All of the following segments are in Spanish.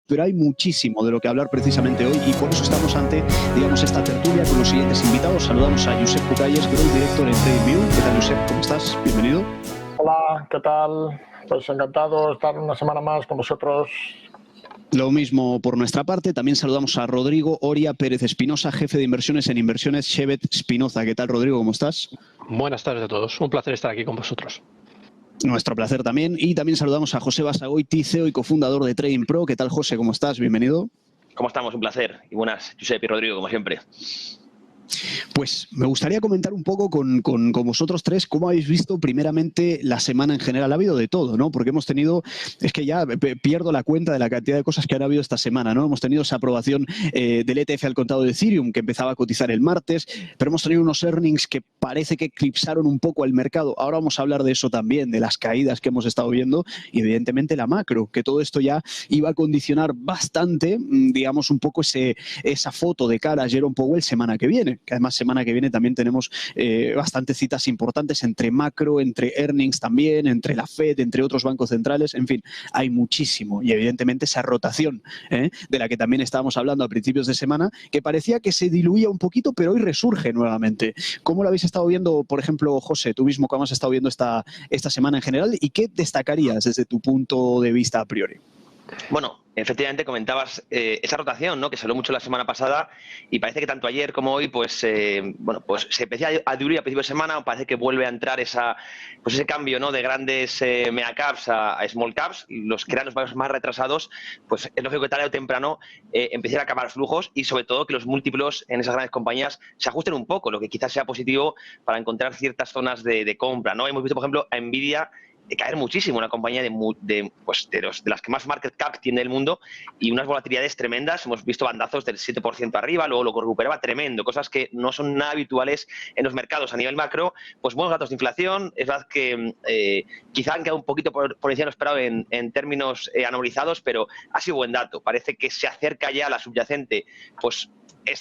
pero hay muchísimo de lo que hablar precisamente hoy y por eso estamos ante, digamos, esta tertulia con los siguientes invitados. Saludamos a Josep Cucalles, Growth Director en TradingView. ¿Qué tal, Josep? ¿Cómo estás? Bienvenido. Hola, ¿qué tal? Pues encantado de estar una semana más con vosotros. Lo mismo por nuestra parte. También saludamos a Rodrigo Oria Pérez Espinosa, jefe de inversiones en Inversiones Chevet Spinoza. ¿Qué tal, Rodrigo? ¿Cómo estás? Buenas tardes a todos. Un placer estar aquí con vosotros. Nuestro placer también. Y también saludamos a José Basagoiti, CEO y cofundador de Trading Pro. ¿Qué tal, José? ¿Cómo estás? Bienvenido. ¿Cómo estamos? Un placer. Y buenas, Josep y Rodrigo, como siempre. Pues me gustaría comentar un poco con vosotros tres cómo habéis visto primeramente la semana en general. Ha habido de todo, ¿no? Porque hemos tenido, es que ya pierdo la cuenta de la cantidad de cosas que han habido esta semana, ¿no? Hemos tenido esa aprobación del ETF al contado de Ethereum que empezaba a cotizar el martes, pero hemos tenido unos earnings que parece que eclipsaron un poco el mercado. Ahora vamos a hablar de eso también, de las caídas que hemos estado viendo y evidentemente la macro, que todo esto ya iba a condicionar bastante, digamos, un poco esa foto de cara a Jerome Powell semana que viene. Que además semana que viene también tenemos bastantes citas importantes entre macro, entre earnings también, entre la Fed, entre otros bancos centrales, en fin, hay muchísimo y evidentemente esa rotación de la que también estábamos hablando a principios de semana, que parecía que se diluía un poquito, pero hoy resurge nuevamente. ¿Cómo lo habéis estado viendo, por ejemplo, José, tú mismo, cómo has estado viendo esta semana en general y qué destacarías desde tu punto de vista a priori? Bueno, efectivamente comentabas esa rotación, ¿no? Que salió mucho la semana pasada y parece que tanto ayer como hoy, pues se empezó a diluir a principio de semana, parece que vuelve a entrar ese cambio, ¿no? De grandes mega caps a small caps, los que eran los valores más retrasados, pues es lógico que tarde o temprano empiecen a acabar flujos y sobre todo que los múltiplos en esas grandes compañías se ajusten un poco, lo que quizás sea positivo para encontrar ciertas zonas de compra, ¿no? Hemos visto, por ejemplo, a Nvidia caer muchísimo, una compañía de las que más market cap tiene el mundo y unas volatilidades tremendas. Hemos visto bandazos del 7% arriba, luego lo recuperaba tremendo, cosas que no son nada habituales en los mercados a nivel macro. Pues buenos datos de inflación, es verdad que quizá han quedado un poquito por encima de lo esperado en términos anualizados, pero ha sido buen dato. Parece que se acerca ya a la subyacente, pues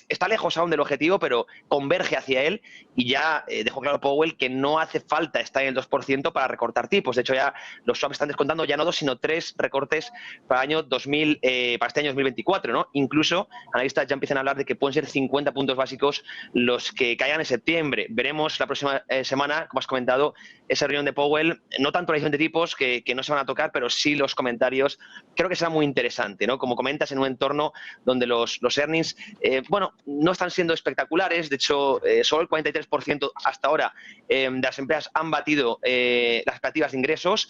está lejos aún del objetivo, pero converge hacia él y ya dejó claro Powell que no hace falta estar en el 2% para recortar tipos. De hecho, ya los swaps están descontando ya no 2, sino 3 recortes para este año 2024, ¿no? Incluso analistas ya empiezan a hablar de que pueden ser 50 puntos básicos los que caigan en septiembre. Veremos la próxima semana, como has comentado, esa reunión de Powell, no tanto la decisión de tipos que no se van a tocar, pero sí los comentarios. Creo que será muy interesante, ¿no? Como comentas, en un entorno donde los earnings no están siendo espectaculares. De hecho, solo el 43% hasta ahora de las empresas han batido las expectativas de ingresos.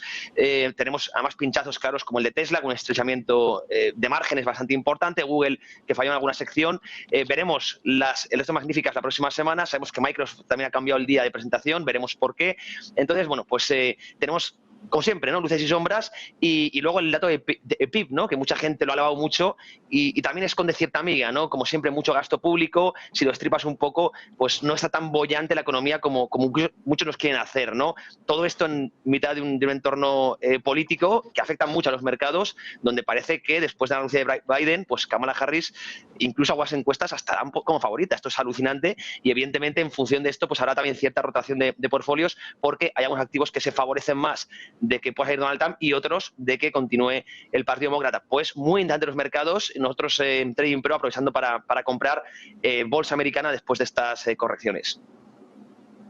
Tenemos además pinchazos claros como el de Tesla, con un estrechamiento de márgenes bastante importante. Google, que falló en alguna sección. Veremos el resto magníficas la próxima semana. Sabemos que Microsoft también ha cambiado el día de presentación. Veremos por qué. Entonces, tenemos, como siempre, ¿no? Luces y sombras y luego el dato de PIB, ¿no? Que mucha gente lo ha alabado mucho y también esconde cierta miga, ¿no? Como siempre, mucho gasto público. Si lo estripas un poco, pues no está tan bollante la economía como muchos nos quieren hacer, ¿no? Todo esto en mitad de un entorno político que afecta mucho a los mercados, donde parece que después de la anuncia de Biden, pues Kamala Harris, incluso algunas encuestas hasta dan como favorita. Esto es alucinante y evidentemente en función de esto pues habrá también cierta rotación de portfolios porque hay algunos activos que se favorecen más de que pueda salir Donald Trump y otros de que continúe el Partido Demócrata. Pues muy interesante los mercados. Nosotros en Trading Pro aprovechando para comprar bolsa americana después de estas correcciones.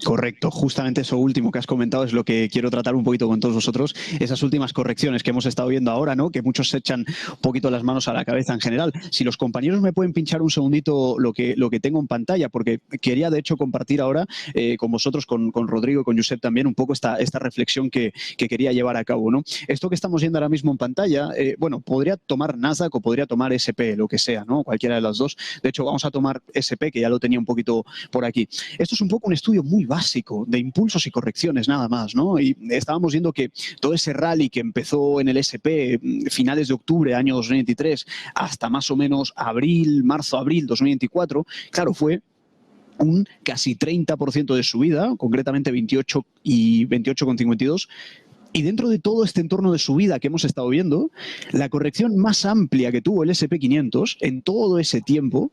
Correcto, justamente eso último que has comentado es lo que quiero tratar un poquito con todos vosotros, esas últimas correcciones que hemos estado viendo ahora, ¿no? Que muchos se echan un poquito las manos a la cabeza en general. Si los compañeros me pueden pinchar un segundito lo que tengo en pantalla, porque quería de hecho compartir ahora con vosotros, con Rodrigo y con Josep también un poco esta reflexión que quería llevar a cabo, ¿no? Esto que estamos viendo ahora mismo en pantalla, podría tomar Nasdaq o podría tomar SP, lo que sea, ¿no? Cualquiera de las dos. De hecho, vamos a tomar SP, que ya lo tenía un poquito por aquí. Esto es un poco un estudio muy básico de impulsos y correcciones nada más, ¿no? Y estábamos viendo que todo ese rally que empezó en el SP finales de octubre, año 2023, hasta más o menos marzo-abril 2024, claro, fue un casi 30% de subida, concretamente 28 y 28,52. Y dentro de todo este entorno de subida que hemos estado viendo, la corrección más amplia que tuvo el S&P 500 en todo ese tiempo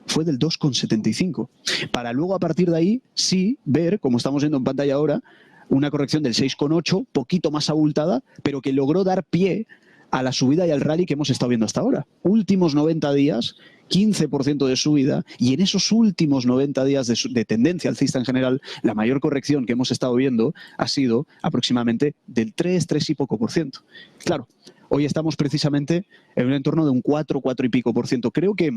fue del 2,75. Para luego, a partir de ahí, sí ver, como estamos viendo en pantalla ahora, una corrección del 6,8, poquito más abultada, pero que logró dar pie a la subida y al rally que hemos estado viendo hasta ahora. Últimos 90 días, 15% de subida, y en esos últimos 90 días de tendencia alcista en general, la mayor corrección que hemos estado viendo ha sido aproximadamente del 3 y poco por ciento. Claro, hoy estamos precisamente en un entorno de un 4 y pico por ciento. Creo que,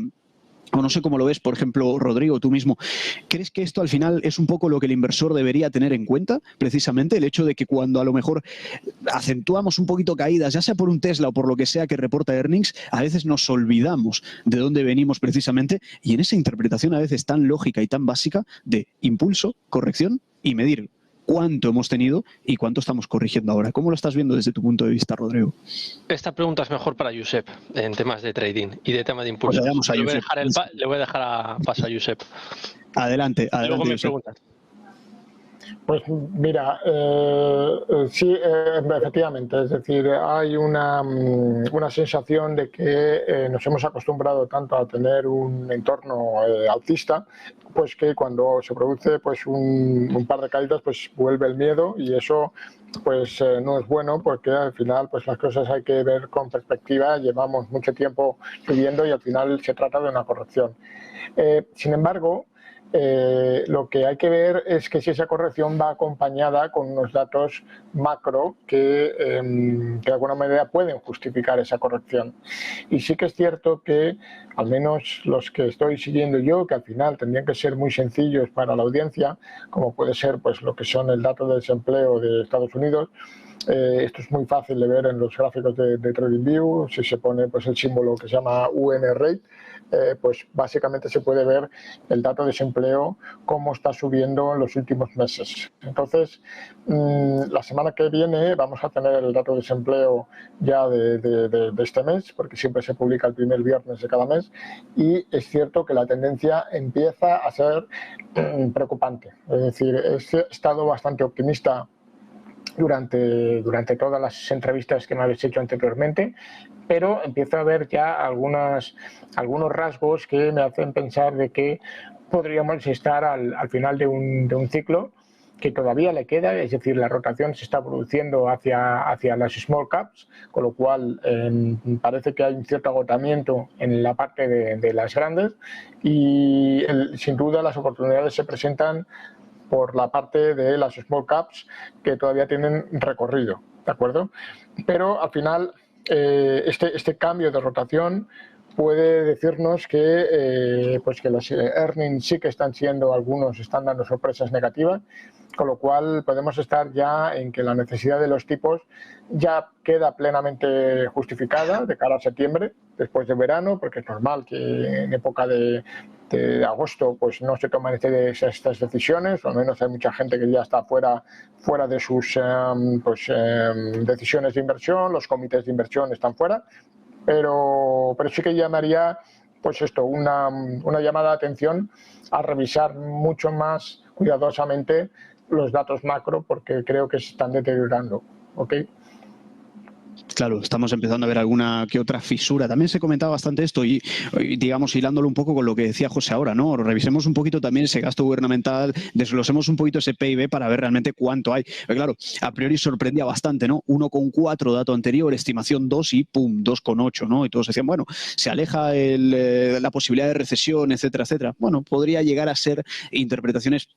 o no sé cómo lo ves, por ejemplo, Rodrigo, tú mismo, ¿crees que esto al final es un poco lo que el inversor debería tener en cuenta? Precisamente el hecho de que cuando a lo mejor acentuamos un poquito caídas, ya sea por un Tesla o por lo que sea que reporta earnings, a veces nos olvidamos de dónde venimos precisamente, y en esa interpretación a veces tan lógica y tan básica de impulso, corrección y medir cuánto hemos tenido y cuánto estamos corrigiendo ahora. ¿Cómo lo estás viendo desde tu punto de vista, Rodrigo? Esta pregunta es mejor para Josep en temas de trading y de tema de impulsos. Pues le voy a dejar paso a Josep. Adelante, Luego me Josep. preguntas. Pues mira, sí, efectivamente, es decir, hay una sensación de que nos hemos acostumbrado tanto a tener un entorno alcista, pues que cuando se produce pues un par de caídas, pues vuelve el miedo, y eso pues no es bueno, porque al final pues las cosas hay que ver con perspectiva. Llevamos mucho tiempo subiendo y al final se trata de una corrección. Sin embargo, lo que hay que ver es que si esa corrección va acompañada con unos datos macro que de alguna manera pueden justificar esa corrección. Y sí que es cierto que, al menos los que estoy siguiendo yo, que al final tendrían que ser muy sencillos para la audiencia, como puede ser pues lo que son el dato de desempleo de Estados Unidos, esto es muy fácil de ver en los gráficos de TradingView. Si se pone pues el símbolo que se llama UN Rate, pues básicamente se puede ver el dato de desempleo cómo está subiendo en los últimos meses. Entonces, la semana que viene vamos a tener el dato de desempleo ya de este mes, porque siempre se publica el primer viernes de cada mes, y es cierto que la tendencia empieza a ser preocupante. Es decir, he estado bastante optimista durante todas las entrevistas que me habéis hecho anteriormente, pero empiezo a ver ya algunos rasgos que me hacen pensar de que podríamos estar al final de un ciclo que todavía le queda, es decir, la rotación se está produciendo hacia las small caps, con lo cual parece que hay un cierto agotamiento en la parte de las grandes, y sin duda las oportunidades se presentan por la parte de las small caps, que todavía tienen recorrido, ¿de acuerdo? Pero al final este cambio de rotación puede decirnos que los earnings sí que algunos están dando sorpresas negativas, con lo cual podemos estar ya en que la necesidad de los tipos ya queda plenamente justificada de cara a septiembre, después de verano, porque es normal que en época de agosto pues no se toman estas decisiones, o al menos hay mucha gente que ya está fuera de sus decisiones de inversión, los comités de inversión están fuera, pero sí que llamaría pues una llamada de atención a revisar mucho más cuidadosamente los datos macro, porque creo que se están deteriorando, ¿ok? Claro, estamos empezando a ver alguna que otra fisura. También se comentaba bastante esto y digamos, hilándolo un poco con lo que decía José ahora, ¿no? Revisemos un poquito también ese gasto gubernamental, desglosemos un poquito ese PIB para ver realmente cuánto hay. Pero claro, a priori sorprendía bastante, ¿no? 1,4 dato anterior, estimación 2 y ¡pum! 2,8, ¿no? Y todos decían, bueno, se aleja la posibilidad de recesión, etcétera, etcétera. Bueno, podría llegar a ser interpretaciones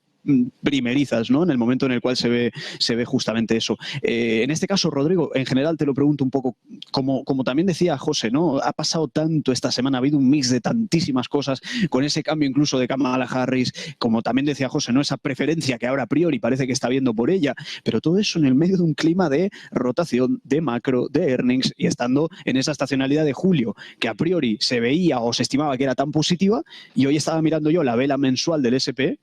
primerizas, ¿no? En el momento en el cual se ve justamente eso. En este caso, Rodrigo, en general te lo pregunto un poco, como también decía José, ¿no? Ha pasado tanto esta semana, ha habido un mix de tantísimas cosas, con ese cambio incluso de Kamala Harris, como también decía José, ¿no? Esa preferencia que ahora a priori parece que está viendo por ella, pero todo eso en el medio de un clima de rotación, de macro, de earnings, y estando en esa estacionalidad de julio, que a priori se veía o se estimaba que era tan positiva, y hoy estaba mirando yo la vela mensual del SP,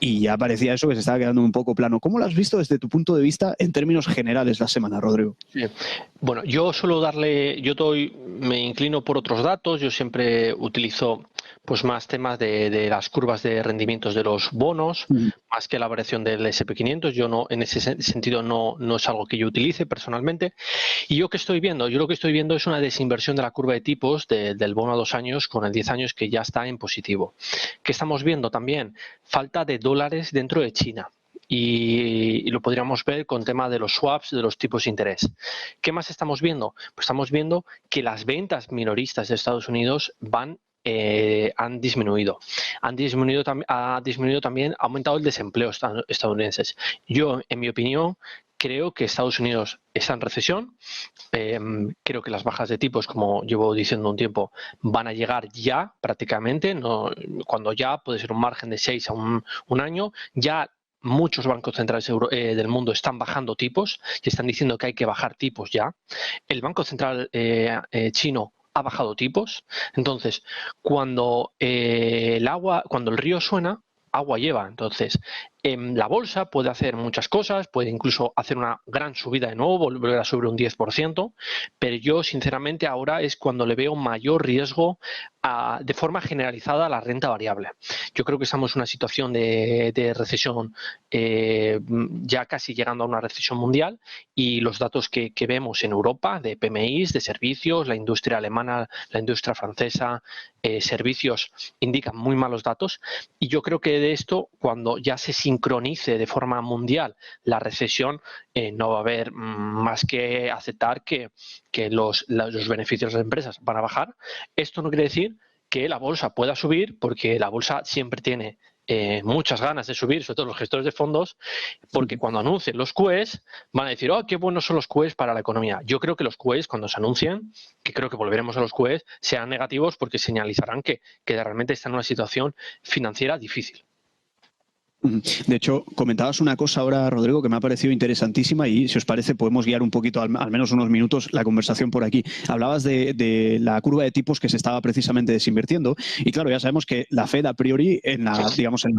y ya parecía eso que se estaba quedando un poco plano. ¿Cómo lo has visto desde tu punto de vista en términos generales la semana, Rodrigo? Sí. Bueno, yo me inclino por otros datos. Yo siempre utilizo pues más temas de las curvas de rendimientos de los bonos, más que la variación del SP500. Yo no, en ese sentido no es algo que yo utilice personalmente. Y yo lo que estoy viendo es una desinversión de la curva de tipos del bono a 2 años con el 10 años, que ya está en positivo. ¿Qué estamos viendo también? Falta de dólares dentro de China. y lo podríamos ver con tema de los swaps, de los tipos de interés. ¿Qué más estamos viendo? Pues estamos viendo que las ventas minoristas de Estados Unidos han disminuido. Ha disminuido también, ha aumentado el desempleo estadounidense. Yo, en mi opinión, creo que Estados Unidos está en recesión. Creo que las bajas de tipos, como llevo diciendo un tiempo, van a llegar ya prácticamente. No, cuando ya puede ser un margen de 6 a un año. Ya muchos bancos centrales del mundo están bajando tipos y están diciendo que hay que bajar tipos ya. El Banco Central chino ha bajado tipos. Entonces, cuando el río suena, agua lleva. Entonces, la bolsa puede hacer muchas cosas, puede incluso hacer una gran subida de nuevo, volver a subir un 10%, pero yo sinceramente ahora es cuando le veo mayor riesgo de forma generalizada a la renta variable. Yo creo que estamos en una situación de recesión, ya casi llegando a una recesión mundial, y los datos que vemos en Europa de PMIs, de servicios, la industria alemana, la industria francesa, servicios, indican muy malos datos, y yo creo que de esto, cuando ya se sincronice de forma mundial la recesión, no va a haber más que aceptar que los beneficios de las empresas van a bajar. Esto no quiere decir que la bolsa pueda subir, porque la bolsa siempre tiene muchas ganas de subir, sobre todo los gestores de fondos, porque cuando anuncien los QEs van a decir, oh, qué buenos son los QEs para la economía. Yo creo que los QEs, cuando se anuncien, que creo que volveremos a los QEs, sean negativos, porque señalizarán que realmente está en una situación financiera difícil. De hecho, comentabas una cosa ahora, Rodrigo, que me ha parecido interesantísima y, si os parece, podemos guiar un poquito, al menos unos minutos, la conversación por aquí. Hablabas de la curva de tipos que se estaba precisamente desinvirtiendo y, claro, ya sabemos que la Fed, a priori, en la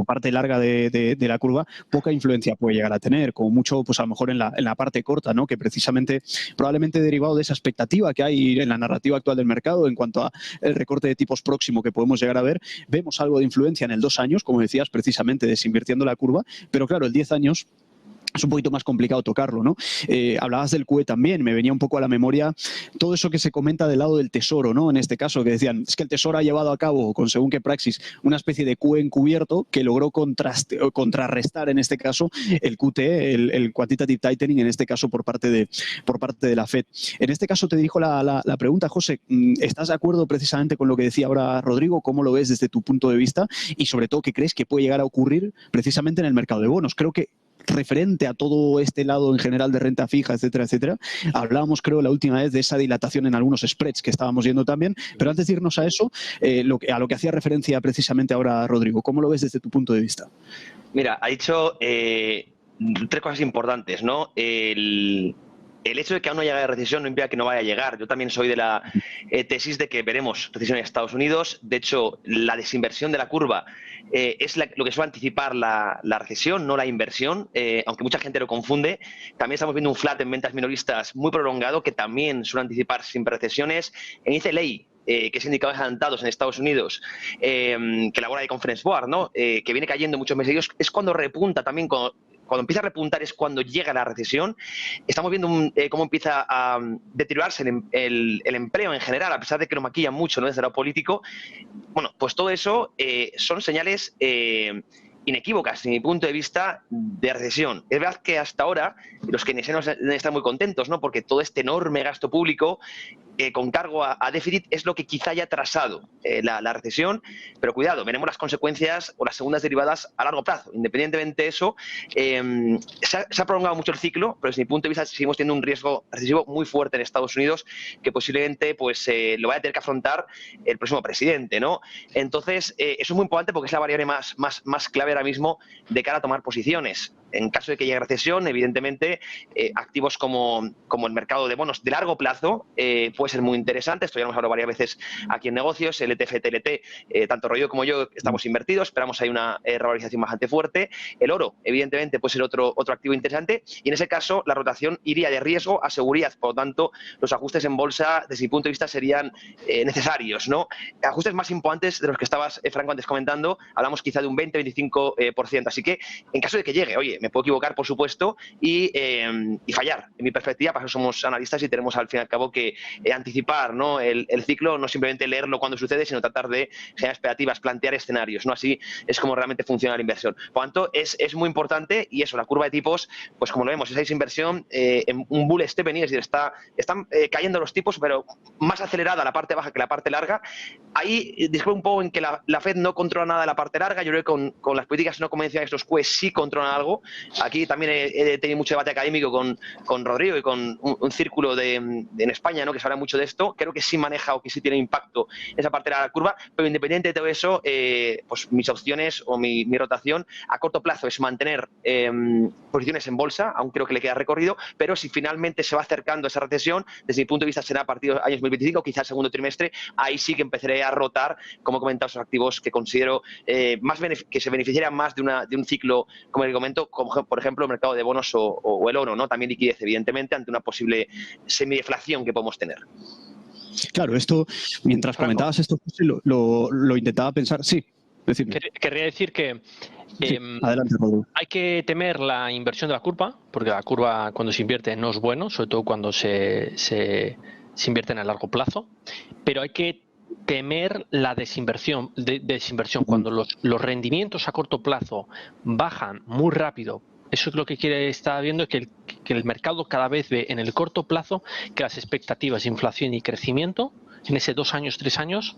parte larga de la curva, poca influencia puede llegar a tener, como mucho, pues a lo mejor en la parte corta, ¿no? Que precisamente, probablemente derivado de esa expectativa que hay en la narrativa actual del mercado en cuanto a el recorte de tipos próximo que podemos llegar a ver, vemos algo de influencia en el 2 años, como decías, precisamente desinvirtiendo la curva, pero claro, el 10 años es un poquito más complicado tocarlo, ¿no? Hablabas del QE también, me venía un poco a la memoria todo eso que se comenta del lado del Tesoro, ¿no? En este caso, que decían, es que el Tesoro ha llevado a cabo, con según qué praxis, una especie de QE encubierto que logró contrarrestar, en este caso, el QT, el Quantitative Tightening, en este caso por parte de la Fed. En este caso te dirijo la pregunta, José, ¿estás de acuerdo precisamente con lo que decía ahora Rodrigo? ¿Cómo lo ves desde tu punto de vista? Y sobre todo, ¿qué crees que puede llegar a ocurrir precisamente en el mercado de bonos? Creo que referente a todo este lado en general de renta fija, etcétera, etcétera. Hablábamos, creo, la última vez de esa dilatación en algunos spreads que estábamos viendo también, pero antes de irnos a eso, a lo que hacía referencia precisamente ahora Rodrigo, ¿cómo lo ves desde tu punto de vista? Mira, ha dicho 3 cosas importantes, ¿no? El hecho de que aún no llegue a recesión no implica que no vaya a llegar. Yo también soy de la tesis de que veremos recesión en Estados Unidos. De hecho, la desinversión de la curva es lo que suele anticipar la recesión, no la inversión, aunque mucha gente lo confunde. También estamos viendo un flat en ventas minoristas muy prolongado, que también suele anticipar siempre recesiones. En ICLA, que es indicadores adelantados en Estados Unidos, que elabora el Conference Board, ¿no? Que viene cayendo muchos meses seguidos, es cuando repunta también. Cuando empieza a repuntar es cuando llega la recesión. Estamos viendo cómo empieza a deteriorarse el empleo en general, a pesar de que lo maquillan mucho, ¿no? Desde lo político. Bueno, pues todo eso son señales inequívocas, desde mi punto de vista, de recesión. Es verdad que hasta ahora los keynesianos están muy contentos, ¿no? Porque todo este enorme gasto público con cargo a déficit es lo que quizá haya atrasado la recesión, pero cuidado, veremos las consecuencias o las segundas derivadas a largo plazo. Independientemente de eso, se ha prolongado mucho el ciclo, pero desde mi punto de vista seguimos teniendo un riesgo recesivo muy fuerte en Estados Unidos, que posiblemente pues, lo vaya a tener que afrontar el próximo presidente, ¿no? Entonces, eso es muy importante porque es la variable más clave ahora mismo de cara a tomar posiciones. En caso de que llegue recesión, evidentemente, activos como el mercado de bonos de largo plazo puede ser muy interesante. Esto ya lo hemos hablado varias veces aquí en negocios. El ETF TLT, tanto Rodrigo como yo estamos invertidos. Esperamos ahí una revalorización bastante fuerte. El oro, evidentemente, puede ser otro activo interesante. Y en ese caso, la rotación iría de riesgo a seguridad. Por lo tanto, los ajustes en bolsa, desde mi punto de vista, serían necesarios, ¿no? Ajustes más importantes de los que estabas, Franco, antes comentando. Hablamos quizá de un 20-25%. Así que, en caso de que llegue, oye, me puedo equivocar, por supuesto, y fallar. En mi perspectiva, para eso somos analistas y tenemos al fin y al cabo que anticipar, ¿no? el ciclo, no simplemente leerlo cuando sucede, sino tratar de generar expectativas, plantear escenarios, ¿no? Así es como realmente funciona la inversión. Por lo tanto, es muy importante, y eso, la curva de tipos, pues como lo vemos, esa inversión en un bull steepening, es decir, están cayendo los tipos, pero más acelerada la parte baja que la parte larga. Ahí discrepo un poco en que la Fed no controla nada de la parte larga. Yo creo que con las políticas no convencionales los QE sí controlan algo. Aquí también he tenido mucho debate académico con Rodrigo y con un círculo en España, ¿no? Que se habla mucho de esto. Creo que sí maneja o que sí tiene impacto esa parte de la curva, pero independiente de todo eso, pues mis opciones o mi rotación a corto plazo es mantener posiciones en bolsa, aún creo que le queda recorrido, pero si finalmente se va acercando esa recesión, desde mi punto de vista será a partir de años 2025, quizás el segundo trimestre, ahí sí que empezaré a rotar, como he comentado, esos activos que considero que se beneficiarían más de un ciclo, como le comento, como por ejemplo el mercado de bonos o el oro, ¿no? También liquidez, evidentemente, ante una posible semideflación que podemos tener. Claro, esto, mientras Franco, comentabas esto, lo intentaba pensar. Sí, decirme. Querría decir que Sí, adelante, Rodrigo. hay que temer la inversión de la curva, porque la curva cuando se invierte no es bueno, sobre todo cuando se invierte en el largo plazo, pero hay que temer la desinversión. Cuando los rendimientos a corto plazo bajan muy rápido. Eso es lo que está viendo, que el mercado cada vez ve en el corto plazo que las expectativas de inflación y crecimiento en ese 2 años, 3 años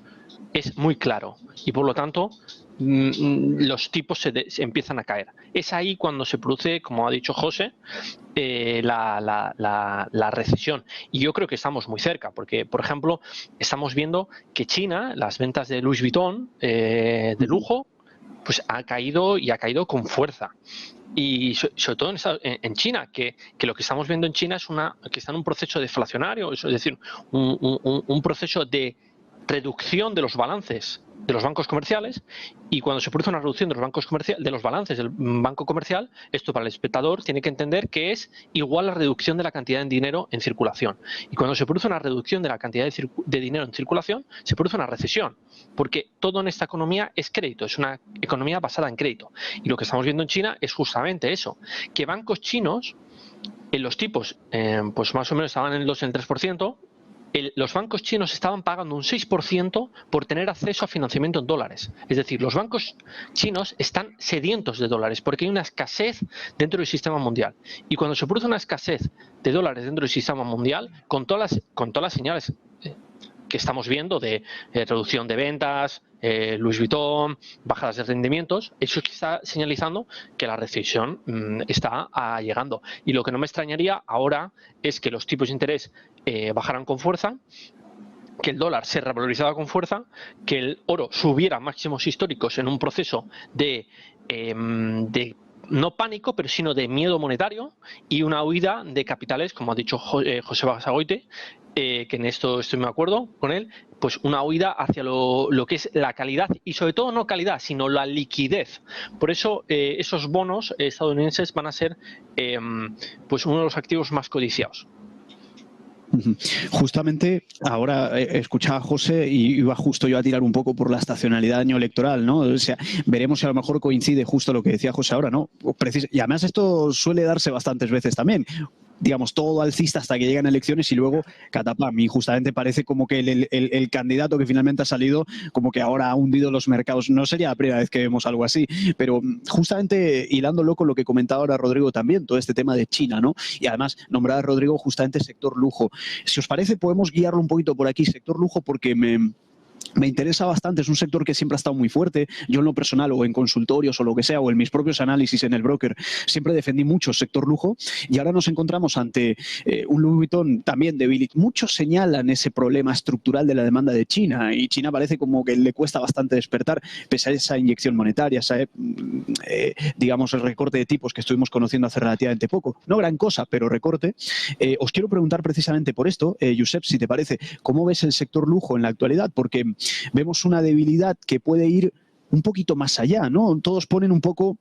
es muy claro, y por lo tanto los tipos se empiezan a caer. Es ahí cuando se produce, como ha dicho José, la recesión. Y yo creo que estamos muy cerca, porque, por ejemplo, estamos viendo que China, las ventas de Louis Vuitton de lujo, pues ha caído con fuerza. Y sobre todo en China, que lo que estamos viendo en China es que está en un proceso deflacionario, es decir, un proceso de reducción de los balances de los bancos comerciales, y cuando se produce una reducción de los balances del banco comercial, esto para el espectador tiene que entender que es igual a la reducción de la cantidad de dinero en circulación. Y cuando se produce una reducción de la cantidad de dinero en circulación, se produce una recesión, porque todo en esta economía es crédito, es una economía basada en crédito. Y lo que estamos viendo en China es justamente eso, que bancos chinos, en los tipos, pues más o menos estaban en el 2 y el 3%, los bancos chinos estaban pagando un 6% por tener acceso a financiamiento en dólares. Es decir, los bancos chinos están sedientos de dólares porque hay una escasez dentro del sistema mundial. Y cuando se produce una escasez de dólares dentro del sistema mundial, con todas las señales que estamos viendo de reducción de ventas, Louis Vuitton, bajadas de rendimientos, eso es que está señalizando que la recesión está llegando. Y lo que no me extrañaría ahora es que los tipos de interés bajaran con fuerza, que el dólar se revalorizara con fuerza, que el oro subiera a máximos históricos en un proceso de no pánico, pero sino de miedo monetario, y una huida de capitales, como ha dicho José Basagoite, que en esto estoy de acuerdo con él, pues una huida hacia lo que es la calidad, y sobre todo no calidad, sino la liquidez. Por eso esos bonos estadounidenses van a ser pues uno de los activos más codiciados. Justamente ahora escuchaba a José y iba justo yo a tirar un poco por la estacionalidad de año electoral, ¿no? O sea, veremos si a lo mejor coincide justo lo que decía José ahora, ¿no? Y además esto suele darse bastantes veces también. Digamos, todo alcista hasta que llegan elecciones y luego catapam. Y justamente parece como que el candidato que finalmente ha salido, como que ahora ha hundido los mercados. No sería la primera vez que vemos algo así, pero justamente hilándolo con lo que comentaba ahora Rodrigo también, todo este tema de China, ¿no? Y además, nombraba a Rodrigo justamente sector lujo. Si os parece, podemos guiarlo un poquito por aquí, sector lujo, porque me interesa bastante, es un sector que siempre ha estado muy fuerte. Yo en lo personal o en consultorios o lo que sea, o en mis propios análisis en el broker, siempre defendí mucho el sector lujo, y ahora nos encontramos ante un Louis Vuitton también débil. Muchos señalan ese problema estructural de la demanda de China, y China parece como que le cuesta bastante despertar, pese a esa inyección monetaria, digamos, el recorte de tipos que estuvimos conociendo hace relativamente poco. No gran cosa, pero recorte. Os quiero preguntar precisamente por esto, Josep, si te parece, ¿cómo ves el sector lujo en la actualidad? Porque vemos una debilidad que puede ir un poquito más allá, ¿no? Todos ponen un poco,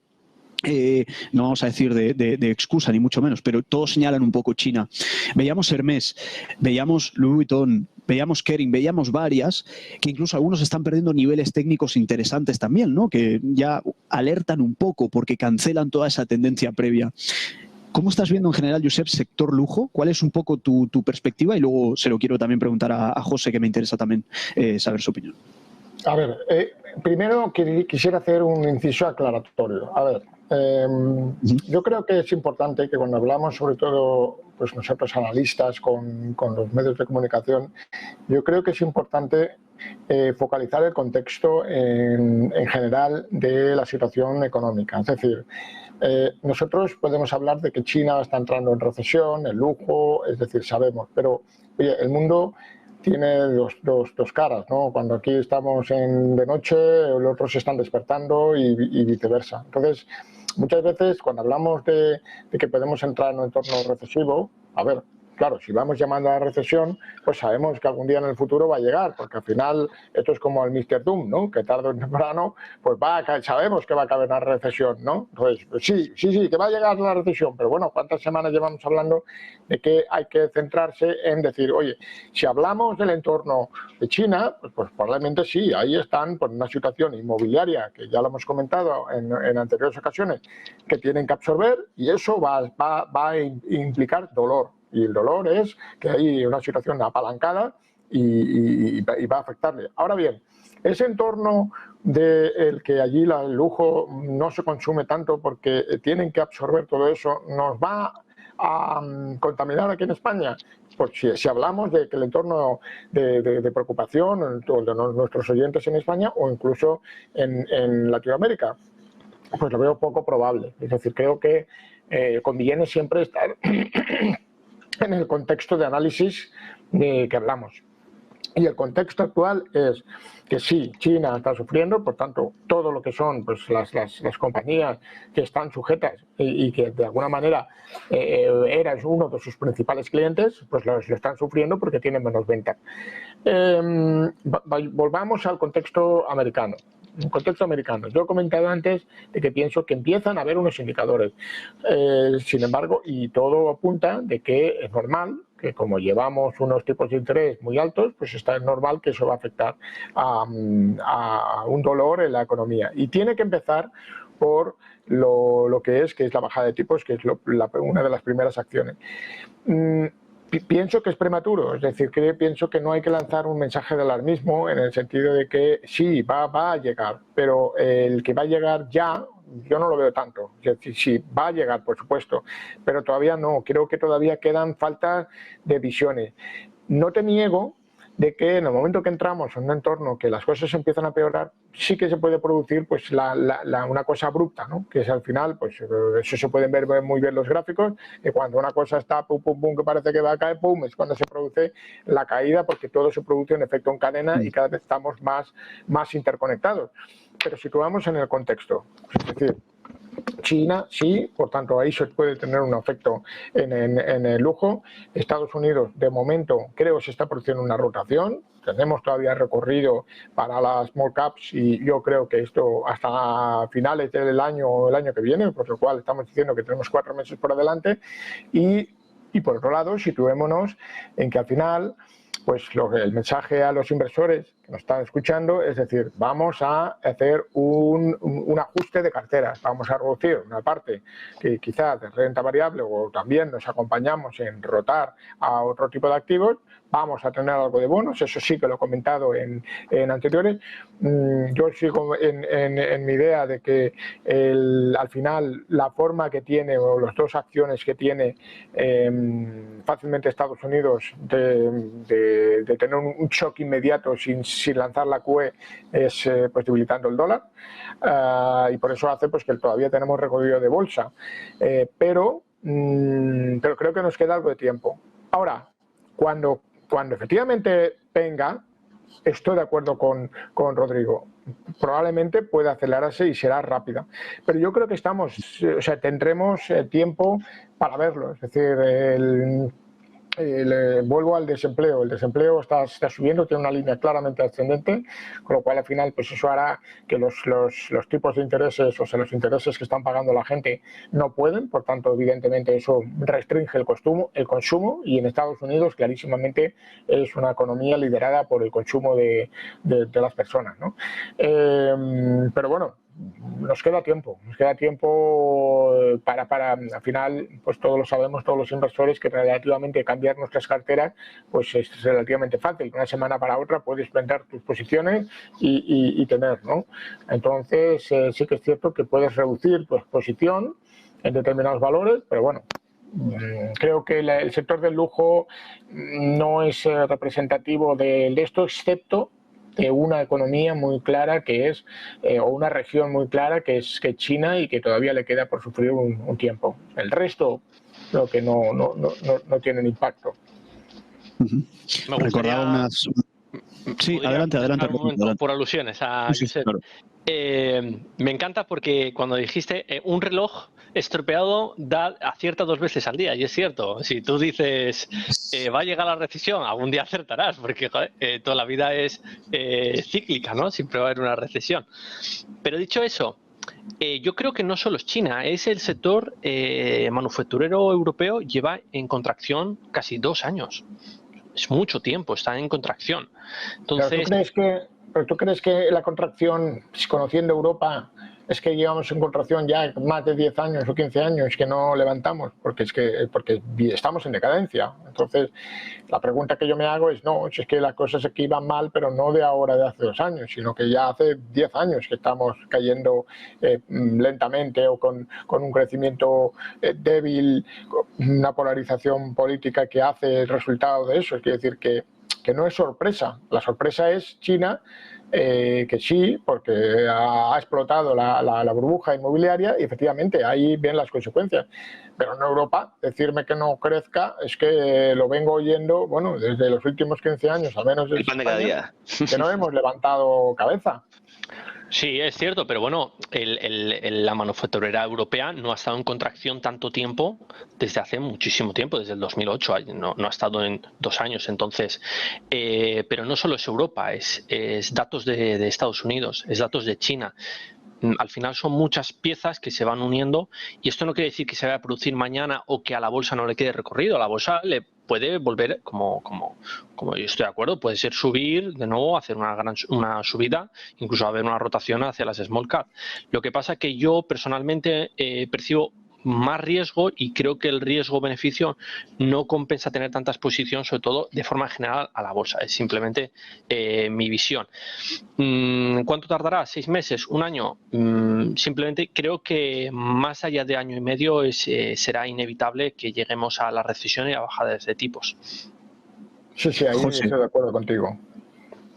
no vamos a decir de excusa ni mucho menos, pero todos señalan un poco China. Veíamos Hermès, veíamos Louis Vuitton, veíamos Kering, veíamos varias, que incluso algunos están perdiendo niveles técnicos interesantes también, ¿no? Que ya alertan un poco porque cancelan toda esa tendencia previa. ¿Cómo estás viendo en general, Josep, sector lujo? ¿Cuál es un poco tu perspectiva? Y luego se lo quiero también preguntar a José, que me interesa también saber su opinión. A ver, primero quisiera hacer un inciso aclaratorio. A ver, yo creo que es importante que cuando hablamos, sobre todo pues nosotros analistas con los medios de comunicación, yo creo que es importante focalizar el contexto en general de la situación económica. Es decir, nosotros podemos hablar de que China está entrando en recesión, el lujo, es decir, sabemos, pero oye, el mundo tiene dos caras, ¿no? Cuando aquí estamos de noche, los otros se están despertando y viceversa. Entonces, muchas veces cuando hablamos de que podemos entrar en un entorno recesivo, a ver, claro, si vamos llamando a la recesión, pues sabemos que algún día en el futuro va a llegar, porque al final esto es como el Mr. Doom, ¿no? Que tarde o temprano, pues sabemos que va a caber una recesión, ¿no? Entonces, pues sí, que va a llegar la recesión, pero bueno, ¿cuántas semanas llevamos hablando de que hay que centrarse en decir, oye, si hablamos del entorno de China, pues probablemente sí, ahí están por una situación inmobiliaria, que ya lo hemos comentado en anteriores ocasiones, que tienen que absorber y eso va a implicar dolor. Y el dolor es que hay una situación apalancada y va a afectarle. Ahora bien, ese entorno del que allí el lujo no se consume tanto porque tienen que absorber todo eso, ¿nos va a contaminar aquí en España? Pues si hablamos de que el entorno de preocupación de nuestros oyentes en España o incluso en Latinoamérica, pues lo veo poco probable. Es decir, creo que conviene siempre estar en el contexto de análisis de que hablamos. Y el contexto actual es que sí, China está sufriendo, por tanto, todo lo que son pues, las compañías que están sujetas y que de alguna manera eras uno de sus principales clientes, pues lo están sufriendo porque tienen menos ventas. Volvamos al contexto americano. En contexto americano. Yo he comentado antes de que pienso que empiezan a haber unos indicadores. Sin embargo, y todo apunta de que es normal que como llevamos unos tipos de interés muy altos, pues es normal que eso va a afectar a un dolor en la economía. Y tiene que empezar por lo que es la bajada de tipos, que es una de las primeras acciones. Pienso que es prematuro, es decir, que pienso que no hay que lanzar un mensaje de alarmismo en el sentido de que sí, va a llegar, pero el que va a llegar ya, yo no lo veo tanto. Es decir, sí, va a llegar, por supuesto, pero todavía no. Creo que todavía quedan faltas de visiones. No te niego de que en el momento que entramos en un entorno que las cosas empiezan a peorar, sí que se puede producir pues una cosa abrupta, ¿no? Que es al final, pues eso se pueden ver muy bien los gráficos, que cuando una cosa está pum, pum, pum, que parece que va a caer, pum, es cuando se produce la caída, porque todo se produce en efecto en cadena y cada vez estamos más interconectados. Pero situamos en el contexto, es decir, China sí, por tanto ahí se puede tener un efecto en el lujo. Estados Unidos de momento creo que se está produciendo una rotación, tenemos todavía recorrido para las small caps y yo creo que esto hasta finales del año o el año que viene, por lo cual estamos diciendo que tenemos 4 meses por adelante y por otro lado situémonos en que al final pues el mensaje a los inversores que nos están escuchando es decir, vamos a hacer un ajuste de carteras, vamos a reducir una parte que quizás de renta variable o también nos acompañamos en rotar a otro tipo de activos, vamos a tener algo de bonos, eso sí que lo he comentado en anteriores. Yo sigo en mi idea de que al final la forma que tiene o las dos acciones que tiene fácilmente Estados Unidos de tener un shock inmediato sin lanzar la QE es pues debilitando el dólar y por eso hace pues que todavía tenemos recorrido de bolsa, pero creo que nos queda algo de tiempo. Ahora, cuando efectivamente venga, estoy de acuerdo con Rodrigo, probablemente pueda acelerarse y será rápida, pero yo creo que tendremos tiempo para verlo, es decir, vuelvo al desempleo. El desempleo está subiendo, tiene una línea claramente ascendente, con lo cual al final pues eso hará que los tipos de intereses, o sea, los intereses que están pagando la gente no pueden, por tanto evidentemente eso restringe el consumo y en Estados Unidos clarísimamente es una economía liderada por el consumo de las personas, ¿no? Pero bueno, nos queda tiempo para al final, pues todos lo sabemos, todos los inversores, que relativamente cambiar nuestras carteras pues es relativamente fácil. De una semana para otra puedes vender tus posiciones y tener, ¿no? Entonces sí que es cierto que puedes reducir tu exposición en determinados valores, pero bueno, creo que el sector del lujo no es representativo de esto, excepto de una economía muy clara que es, o una región muy clara que es China, y que todavía le queda por sufrir un tiempo. El resto creo que no tienen impacto. Recordaba unas... Sí, adelante. Un momento, por alusiones a Josep. Claro. Me encanta porque cuando dijiste un reloj estropeado acierta 2 veces al día, y es cierto. Si tú dices va a llegar la recesión, algún día acertarás, porque joder, toda la vida es cíclica, ¿no? Siempre va a haber una recesión. Pero dicho eso, yo creo que no solo es China, es el sector manufacturero europeo, lleva en contracción casi 2 años. Es mucho tiempo, está en contracción. Entonces, ¿Pero tú crees que la contracción, conociendo Europa, es que llevamos en contracción ya más de 10 años o 15 años que no levantamos? Porque estamos en decadencia. Entonces, la pregunta que yo me hago es, no, si es que las cosas aquí van mal, pero no de ahora, de hace 2 años, sino que ya hace 10 años que estamos cayendo lentamente, o con un crecimiento débil, una polarización política que hace el resultado de eso. Es decir, que no es sorpresa. La sorpresa es China, que sí, porque ha explotado la burbuja inmobiliaria, y efectivamente ahí vienen las consecuencias. Pero en Europa, decirme que no crezca, es que lo vengo oyendo, bueno, desde los últimos 15 años, al menos desde España, que no hemos levantado cabeza. Sí, es cierto, pero bueno, la manufacturera europea no ha estado en contracción tanto tiempo desde hace muchísimo tiempo, desde el 2008, no ha estado en 2 años. Entonces, pero no solo es Europa, es datos de Estados Unidos, es datos de China. Al final son muchas piezas que se van uniendo, y esto no quiere decir que se vaya a producir mañana o que a la bolsa no le quede recorrido. A la bolsa le puede volver, como yo estoy de acuerdo, puede ser subir de nuevo, hacer una subida, incluso haber una rotación hacia las small cap. Lo que pasa es que yo personalmente percibo más riesgo, y creo que el riesgo-beneficio no compensa tener tanta exposición, sobre todo de forma general, a la bolsa. Es simplemente mi visión. ¿Cuánto tardará? ¿6 meses? ¿1 año? Simplemente creo que más allá de año y medio será inevitable que lleguemos a la recesión y a bajadas de tipos. Sí, ahí estoy de acuerdo contigo.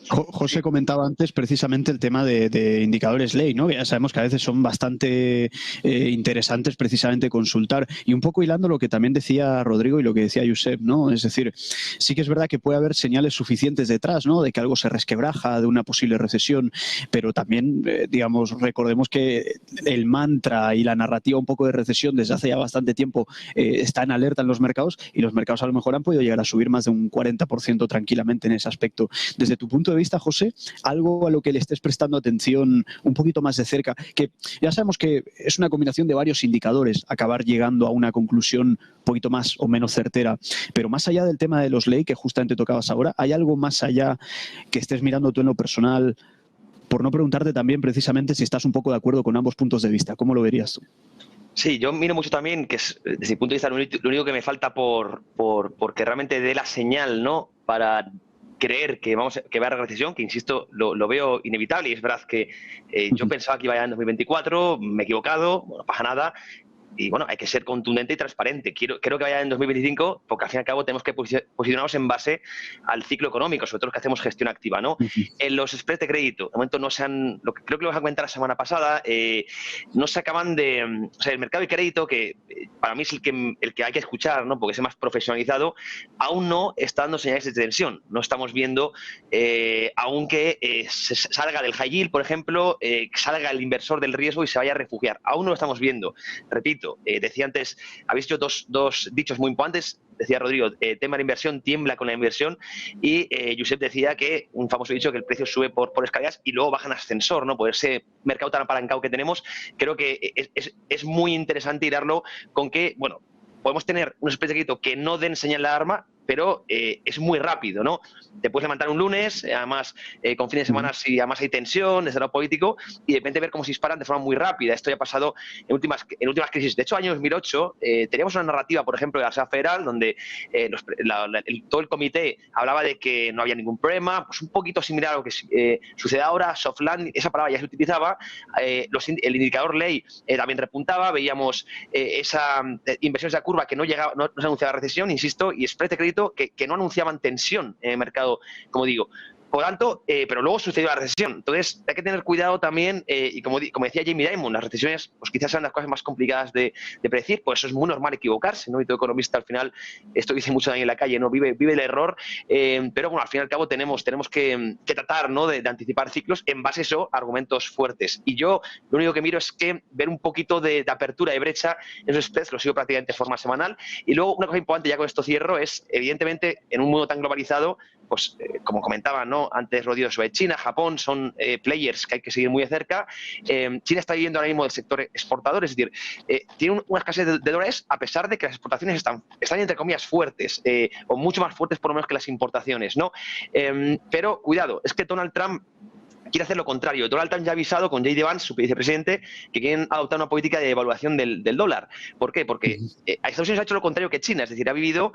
José comentaba antes precisamente el tema de indicadores ley, ¿no? Que ya sabemos que a veces son bastante interesantes precisamente consultar, y un poco hilando lo que también decía Rodrigo y lo que decía Josep, ¿no? Es decir, sí que es verdad que puede haber señales suficientes detrás, ¿no? De que algo se resquebraja, de una posible recesión, pero también, digamos, recordemos que el mantra y la narrativa un poco de recesión desde hace ya bastante tiempo está en alerta en los mercados, y los mercados a lo mejor han podido llegar a subir más de un 40% tranquilamente en ese aspecto. Desde tu punto de vista, José, algo a lo que le estés prestando atención un poquito más de cerca, que ya sabemos que es una combinación de varios indicadores acabar llegando a una conclusión un poquito más o menos certera, pero más allá del tema de los ley que justamente tocabas ahora, ¿hay algo más allá que estés mirando tú en lo personal? Por no preguntarte también precisamente si estás un poco de acuerdo con ambos puntos de vista, ¿cómo lo verías tú? Sí, yo miro mucho también, que es, desde mi punto de vista, lo único que me falta porque realmente dé la señal, ¿no?, para creer que va a haber recesión, que insisto, lo veo inevitable, y es verdad que yo pensaba que iba a en 2024, me he equivocado, bueno, no pasa nada. Y bueno, hay que ser contundente y transparente. Creo que vaya en 2025, porque al fin y al cabo tenemos que posicionarnos en base al ciclo económico, sobre todo los que hacemos gestión activa, ¿no? En los spreads de crédito, de momento no se han, creo que lo vas a comentar la semana pasada, no se acaban de, o sea, el mercado de crédito, que para mí es el que hay que escuchar, ¿no?, porque es más profesionalizado, aún no está dando señales de tensión. No estamos viendo, aunque se salga del high yield, por ejemplo, salga el inversor del riesgo y se vaya a refugiar. Aún no lo estamos viendo. Repito, decía antes, habéis dicho dos dichos muy importantes. Decía Rodrigo, tema de inversión, tiembla con la inversión, y Josep decía que un famoso dicho, que el precio sube por escaleras y luego baja en ascensor, ¿no? Por ese mercado tan apalancado que tenemos, creo que es muy interesante irarlo con que, bueno, podemos tener un spread de crédito que no den señal de alarma, pero es muy rápido, ¿no? Te puedes levantar un lunes, además con fines de semana si además hay tensión desde lo político, y de repente ver cómo se disparan de forma muy rápida. Esto ya ha pasado en últimas crisis. De hecho, año 2008 teníamos una narrativa, por ejemplo, de la Reserva Federal, donde todo el comité hablaba de que no había ningún problema, pues un poquito similar a lo que sucede ahora. Soft landing, esa palabra ya se utilizaba, el indicador ley también repuntaba, veíamos esa inversiones de la curva que no se anunciaba recesión, insisto, y spread de crédito que no anunciaban tensión en el mercado, como digo. Por lo tanto, pero luego sucedió la recesión. Entonces, hay que tener cuidado también, y como decía Jamie Dimon, las recesiones pues quizás sean las cosas más complicadas de predecir, por eso es muy normal equivocarse, ¿no? Y todo economista, al final, esto dice mucho también en la calle, ¿no? Vive el error, pero bueno, al fin y al cabo tenemos que tratar, ¿no? de anticipar ciclos en base a eso, argumentos fuertes. Y yo lo único que miro es que ver un poquito de apertura de brecha en esos spreads, lo sigo prácticamente de forma semanal. Y luego, una cosa importante, ya con esto cierro, es, evidentemente, en un mundo tan globalizado, pues como comentaba, ¿no? Antes Rodrigo sobre China, Japón, son players que hay que seguir muy de cerca. China está viviendo ahora mismo del sector exportador, es decir, tiene una escasez de dólares a pesar de que las exportaciones están entre comillas fuertes, o mucho más fuertes por lo menos que las importaciones, ¿no? Pero cuidado, es que Donald Trump quiere hacer lo contrario. Donald Trump ya ha avisado con J.D. Vance, su vicepresidente, que quieren adoptar una política de devaluación del dólar. ¿Por qué? Porque Estados Unidos ha hecho lo contrario que China, es decir, ha vivido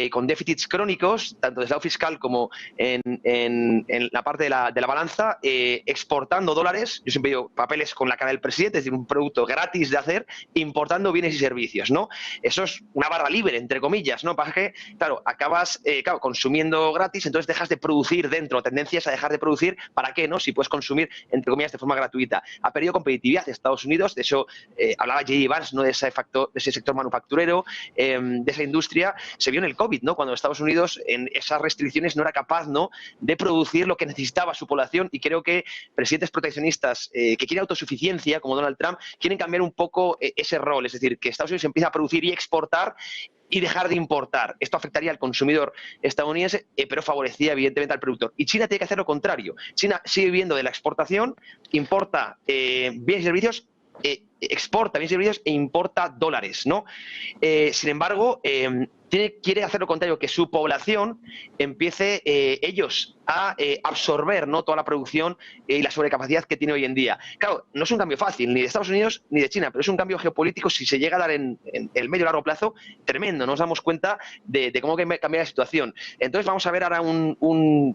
con déficits crónicos, tanto desde el lado fiscal como en la parte de la balanza, exportando dólares, yo siempre digo papeles con la cara del presidente, es decir, un producto gratis de hacer, importando bienes y servicios, ¿no? Eso es una barra libre, entre comillas, ¿no? Pasa que, claro, acabas consumiendo gratis, entonces dejas de producir dentro, tendencias a dejar de producir, ¿para qué, no? Si puedes consumir, entre comillas, de forma gratuita. Ha perdido competitividad de Estados Unidos, de eso hablaba J.D. Vance, ¿no? de ese sector manufacturero, de esa industria. Se vio en el COVID, ¿no? Cuando Estados Unidos en esas restricciones no era capaz, ¿no? de producir lo que necesitaba su población, y creo que presidentes proteccionistas que quieren autosuficiencia, como Donald Trump, quieren cambiar un poco ese rol, es decir, que Estados Unidos empiece a producir y exportar y dejar de importar. Esto afectaría al consumidor estadounidense, pero favorecía evidentemente al productor. Y China tiene que hacer lo contrario. China sigue viviendo de la exportación, importa bienes y servicios, exporta bienes y servicios e importa dólares, ¿no? Sin embargo, quiere hacer lo contrario, que su población empiece ellos a absorber, ¿no? toda la producción y la sobrecapacidad que tiene hoy en día. Claro, no es un cambio fácil, ni de Estados Unidos ni de China, pero es un cambio geopolítico, si se llega a dar en el medio y largo plazo, tremendo. Nos damos cuenta de cómo cambia la situación. Entonces vamos a ver ahora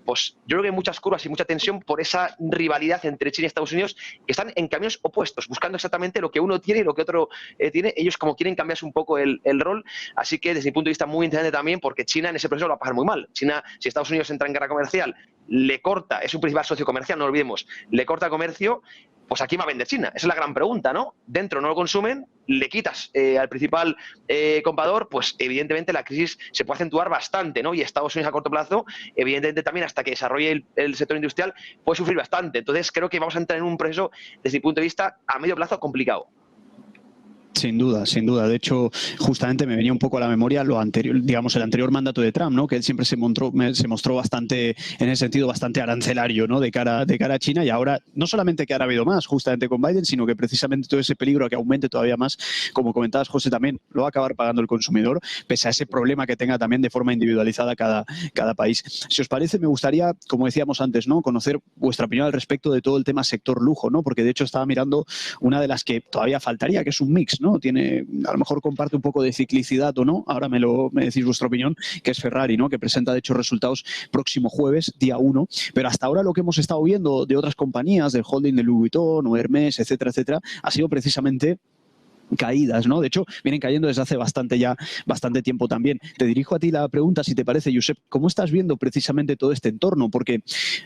pues yo creo que hay muchas curvas y mucha tensión por esa rivalidad entre China y Estados Unidos, que están en caminos opuestos, buscando exactamente lo que uno tiene y lo que otro tiene. Ellos como quieren cambiarse un poco el rol, así que desde mi punto de vista muy interesante también, porque China en ese proceso lo va a pasar muy mal. China, si Estados Unidos entra en guerra comercial, le corta, es un principal socio comercial, no lo olvidemos, le corta comercio, pues ¿a quién va a vender China? Esa es la gran pregunta, ¿no? Dentro no lo consumen, le quitas al principal comprador, pues evidentemente la crisis se puede acentuar bastante, ¿no? Y Estados Unidos a corto plazo, evidentemente también hasta que desarrolle el sector industrial, puede sufrir bastante. Entonces creo que vamos a entrar en un proceso, desde mi punto de vista, a medio plazo complicado. Sin duda, sin duda. De hecho, justamente me venía un poco a la memoria lo anterior, digamos, el anterior mandato de Trump, ¿no? Que él siempre se mostró bastante, en ese sentido, bastante arancelario, ¿no? De cara a China, y ahora no solamente que ahora ha habido más, justamente con Biden, sino que precisamente todo ese peligro a que aumente todavía más, como comentabas, José, también lo va a acabar pagando el consumidor, pese a ese problema que tenga también de forma individualizada cada país. Si os parece, me gustaría, como decíamos antes, ¿no? Conocer vuestra opinión al respecto de todo el tema sector lujo, ¿no? Porque de hecho estaba mirando una de las que todavía faltaría, que es un mix, ¿no? Tiene, a lo mejor comparte un poco de ciclicidad o no, ahora me decís vuestra opinión, que es Ferrari, ¿no? Que presenta de hecho resultados próximo jueves, día 1, pero hasta ahora lo que hemos estado viendo de otras compañías, del holding de Louis Vuitton o Hermès, etcétera, etcétera, ha sido precisamente caídas, ¿no? De hecho, vienen cayendo desde hace bastante tiempo también. Te dirijo a ti la pregunta, si te parece, Josep, ¿cómo estás viendo precisamente todo este entorno? Porque,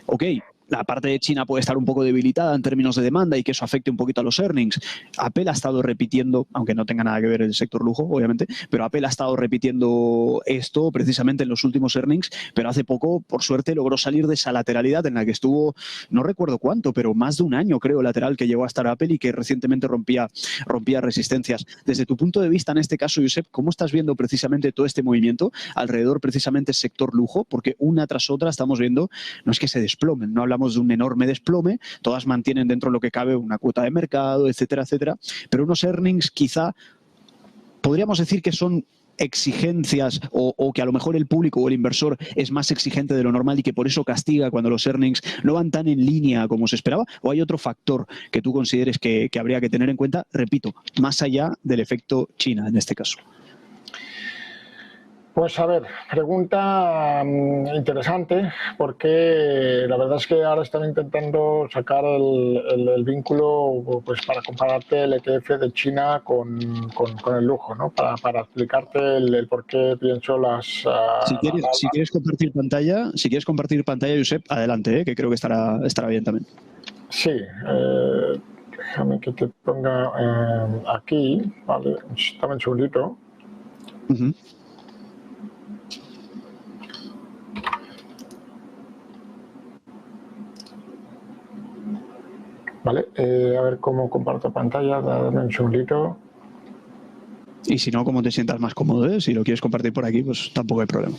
ok, la parte de China puede estar un poco debilitada en términos de demanda y que eso afecte un poquito a los earnings. Apple ha estado repitiendo, aunque no tenga nada que ver el sector lujo, obviamente, pero Apple ha estado repitiendo esto precisamente en los últimos earnings, pero hace poco, por suerte, logró salir de esa lateralidad en la que estuvo, no recuerdo cuánto, pero más de un año, creo, lateral que llegó a estar Apple y que recientemente rompía resistencias. Desde tu punto de vista, en este caso, Josep, ¿cómo estás viendo precisamente todo este movimiento alrededor precisamente del sector lujo? Porque una tras otra estamos viendo, no es que se desplomen, no hablamos de un enorme desplome, todas mantienen dentro de lo que cabe una cuota de mercado, etcétera, etcétera, pero unos earnings quizá podríamos decir que son exigencias o que a lo mejor el público o el inversor es más exigente de lo normal y que por eso castiga cuando los earnings no van tan en línea como se esperaba? ¿O hay otro factor que tú consideres que habría que tener en cuenta, repito, más allá del efecto China en este caso? Pues a ver, pregunta interesante, porque la verdad es que ahora están intentando sacar el vínculo pues para compararte el ETF de China con el lujo, ¿no? Para explicarte el por qué pienso Si quieres compartir pantalla, Josep, adelante, que creo que estará bien también. Sí, déjame que te ponga aquí, vale, dame un segundito. Vale, a ver cómo comparto pantalla, dame un segundito. Y si no, como te sientas más cómodo, ¿eh? Si lo quieres compartir por aquí, pues tampoco hay problema.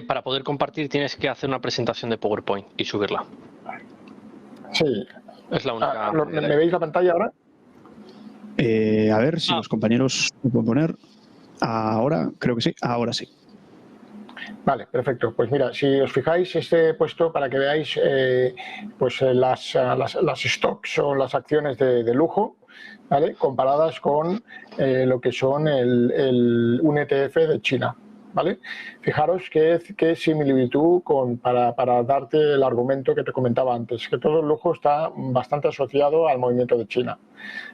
Para poder compartir tienes que hacer una presentación de PowerPoint y subirla. Sí. Es la única. ¿Me veis la pantalla ahora? A ver si los compañeros lo pueden poner. Ahora, creo que sí. Ahora sí. Vale, perfecto. Pues mira, si os fijáis, he puesto para que veáis pues las stocks o las acciones de lujo, ¿vale? Comparadas con lo que son un ETF de China, ¿vale? Fijaros qué similitud para darte el argumento que te comentaba antes, que todo el lujo está bastante asociado al movimiento de China.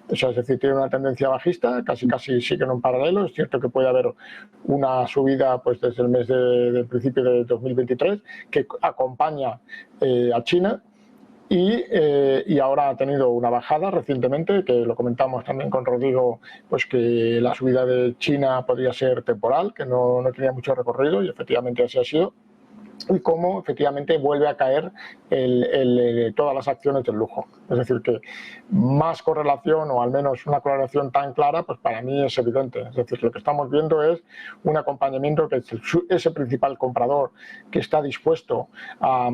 O sea, es decir, tiene una tendencia bajista, casi siguen en paralelo. Es cierto que puede haber una subida pues desde el mes del principio de 2023 que acompaña a China. Y ahora ha tenido una bajada recientemente, que lo comentamos también con Rodrigo, pues que la subida de China podría ser temporal, que no tenía mucho recorrido, y efectivamente así ha sido. Y cómo efectivamente vuelve a caer todas las acciones del lujo. Es decir, que más correlación, o al menos una correlación tan clara, pues para mí es evidente. Es decir, lo que estamos viendo es un acompañamiento que ese principal comprador que está dispuesto a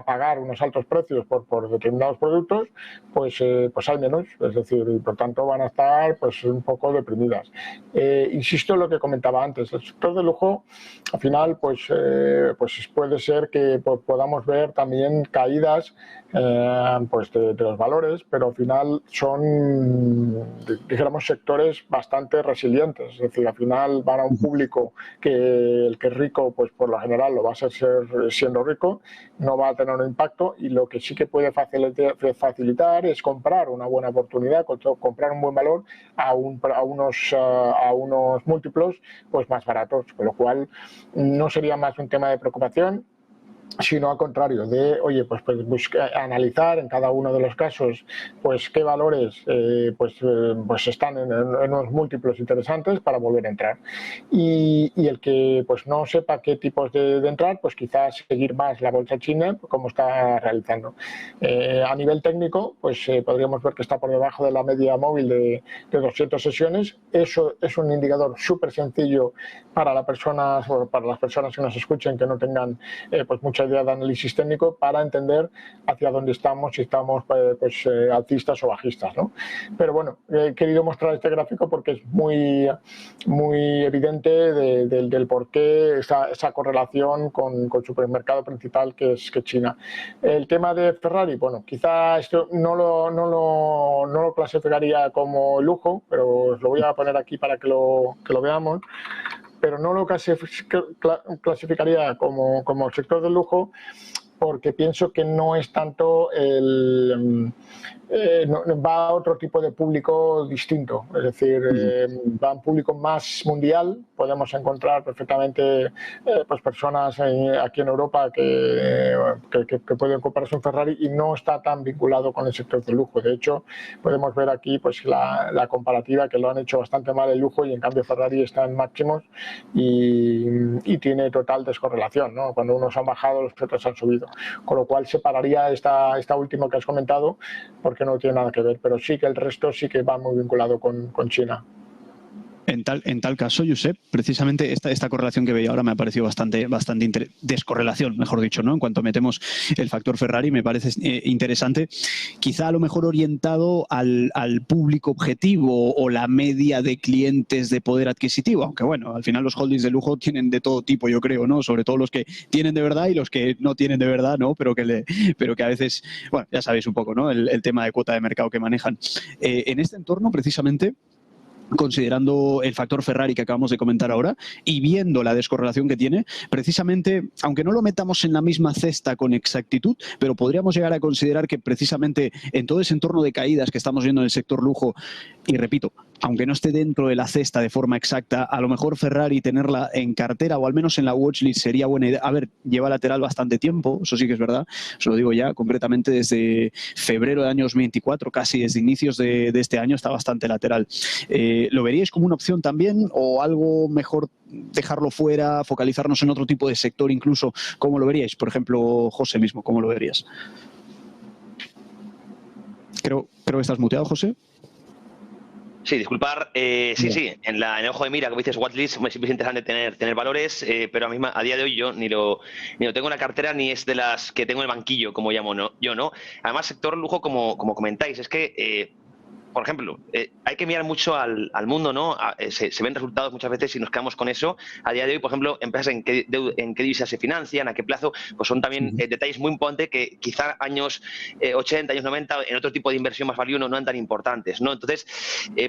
pagar unos altos precios por determinados productos, pues hay menos. Es decir, y por tanto van a estar pues un poco deprimidas. Insisto en lo que comentaba antes, el sector de lujo, al final, pues puede ser que podamos ver también caídas pues de los valores, pero al final son, dijéramos, sectores bastante resilientes. Es decir, al final van a un público que el que es rico, pues por lo general lo va a ser siendo rico, no va a tener un impacto, y lo que sí que puede facilitar es comprar una buena oportunidad, comprar un buen valor a unos múltiplos pues más baratos, con lo cual no sería más un tema de preocupación, sino al contrario, de, oye, pues analizar en cada uno de los casos pues qué valores pues están en unos múltiplos interesantes para volver a entrar. Y el que pues no sepa qué tipos de entrar, pues quizás seguir más la bolsa china como está realizando. A nivel técnico, pues podríamos ver que está por debajo de la media móvil de 200 sesiones. Eso es un indicador súper sencillo para las personas que nos escuchen, que no tengan pues mucha idea de análisis técnico, para entender hacia dónde estamos, si estamos alcistas o bajistas, ¿no? Pero bueno, he querido mostrar este gráfico porque es muy evidente del por qué esa correlación con su mercado principal, que es China. El tema de Ferrari, bueno, quizá esto no lo clasificaría como lujo, pero os lo voy a poner aquí para que lo veamos. Pero no lo clasificaría como sector del lujo, porque pienso que no es tanto va a otro tipo de público distinto. Es decir, va a un público más mundial. Podemos encontrar perfectamente pues personas aquí en Europa que pueden comprarse un Ferrari y no está tan vinculado con el sector del lujo. De hecho, podemos ver aquí pues la comparativa, que lo han hecho bastante mal el lujo, y en cambio Ferrari está en máximos y tiene total descorrelación, ¿no? Cuando unos han bajado, los otros han subido. Con lo cual separaría esta última que has comentado, porque no tiene nada que ver, pero sí que el resto sí que va muy vinculado con China. En tal caso, Josep, precisamente esta correlación que veía ahora me ha parecido bastante descorrelación, mejor dicho, ¿no? En cuanto metemos el factor Ferrari, me parece interesante, quizá a lo mejor orientado al público objetivo o la media de clientes de poder adquisitivo, aunque bueno, al final los holdings de lujo tienen de todo tipo, yo creo, ¿no? Sobre todo los que tienen de verdad y los que no tienen de verdad, ¿no? Pero que a veces, bueno, ya sabéis un poco, ¿no? El tema de cuota de mercado que manejan. En este entorno, precisamente, considerando el factor Ferrari que acabamos de comentar ahora y viendo la descorrelación que tiene, precisamente, aunque no lo metamos en la misma cesta con exactitud, pero podríamos llegar a considerar que precisamente en todo ese entorno de caídas que estamos viendo en el sector lujo, y repito, aunque no esté dentro de la cesta de forma exacta, a lo mejor Ferrari tenerla en cartera o al menos en la watchlist sería buena idea. A ver, lleva lateral bastante tiempo, eso sí que es verdad, os lo digo ya, concretamente desde febrero de año 2024, casi desde inicios de este año está bastante lateral. ¿Lo veríais como una opción también o algo mejor dejarlo fuera, focalizarnos en otro tipo de sector incluso? ¿Cómo lo veríais? Por ejemplo, José mismo, ¿cómo lo verías? Creo que estás muteado, José. Sí, disculpar. Sí, en el ojo de mira, como dices, watchlist, siempre es interesante tener valores, pero a día de hoy yo ni lo tengo en la cartera ni es de las que tengo en el banquillo, como llamo yo, ¿no? Además, sector lujo, como comentáis, es que... por ejemplo, hay que mirar mucho al mundo, ¿no? Se ven resultados muchas veces y nos quedamos con eso. A día de hoy, por ejemplo, empresas en qué divisa se financian, a qué plazo, pues son también detalles muy importantes que quizá años 80, años 90, en otro tipo de inversión más value no eran tan importantes, ¿no? Entonces,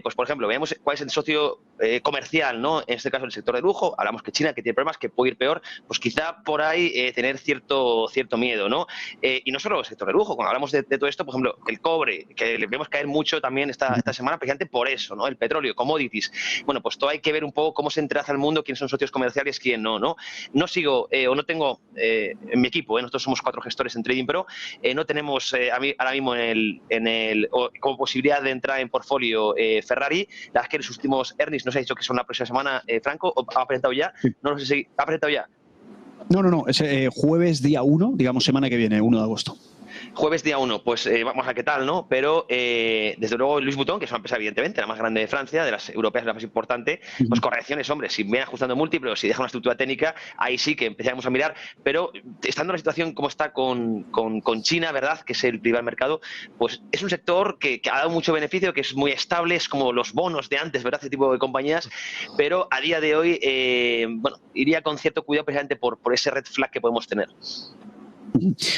pues por ejemplo, veamos cuál es el socio comercial, ¿no? En este caso, el sector de lujo, hablamos que China, que tiene problemas, que puede ir peor, pues quizá por ahí tener cierto miedo, ¿no? Y no solo el sector de lujo, cuando hablamos de todo esto, por ejemplo, el cobre, que le vemos caer mucho también esta semana, precisamente por eso, ¿no? El petróleo, commodities. Bueno, pues todo hay que ver un poco cómo se entrelaza el mundo, quiénes son socios comerciales, quién no, ¿no? No sigo o no tengo en mi equipo, nosotros somos 4 gestores en Trading Pro, no tenemos ahora mismo como posibilidad de entrar en portfolio Ferrari. La verdad es que en sus últimos earnings nos ha dicho que son la próxima semana, Franco, ¿ha apretado ya? No lo sé si ha apretado ya. No, es jueves día 1, digamos semana que viene, 1 de agosto. Jueves día 1, pues vamos a ver qué tal, ¿no? Pero desde luego Louis Vuitton, que es una empresa evidentemente la más grande de Francia, de las europeas la más importante, pues correcciones, hombre, si viene ajustando múltiplos, si deja una estructura técnica, ahí sí que empezamos a mirar, pero estando en la situación como está con China, ¿verdad? Que es el primer mercado, pues es un sector que ha dado mucho beneficio, que es muy estable, es como los bonos de antes, ¿verdad? Ese tipo de compañías, pero a día de hoy, bueno, iría con cierto cuidado precisamente por ese red flag que podemos tener.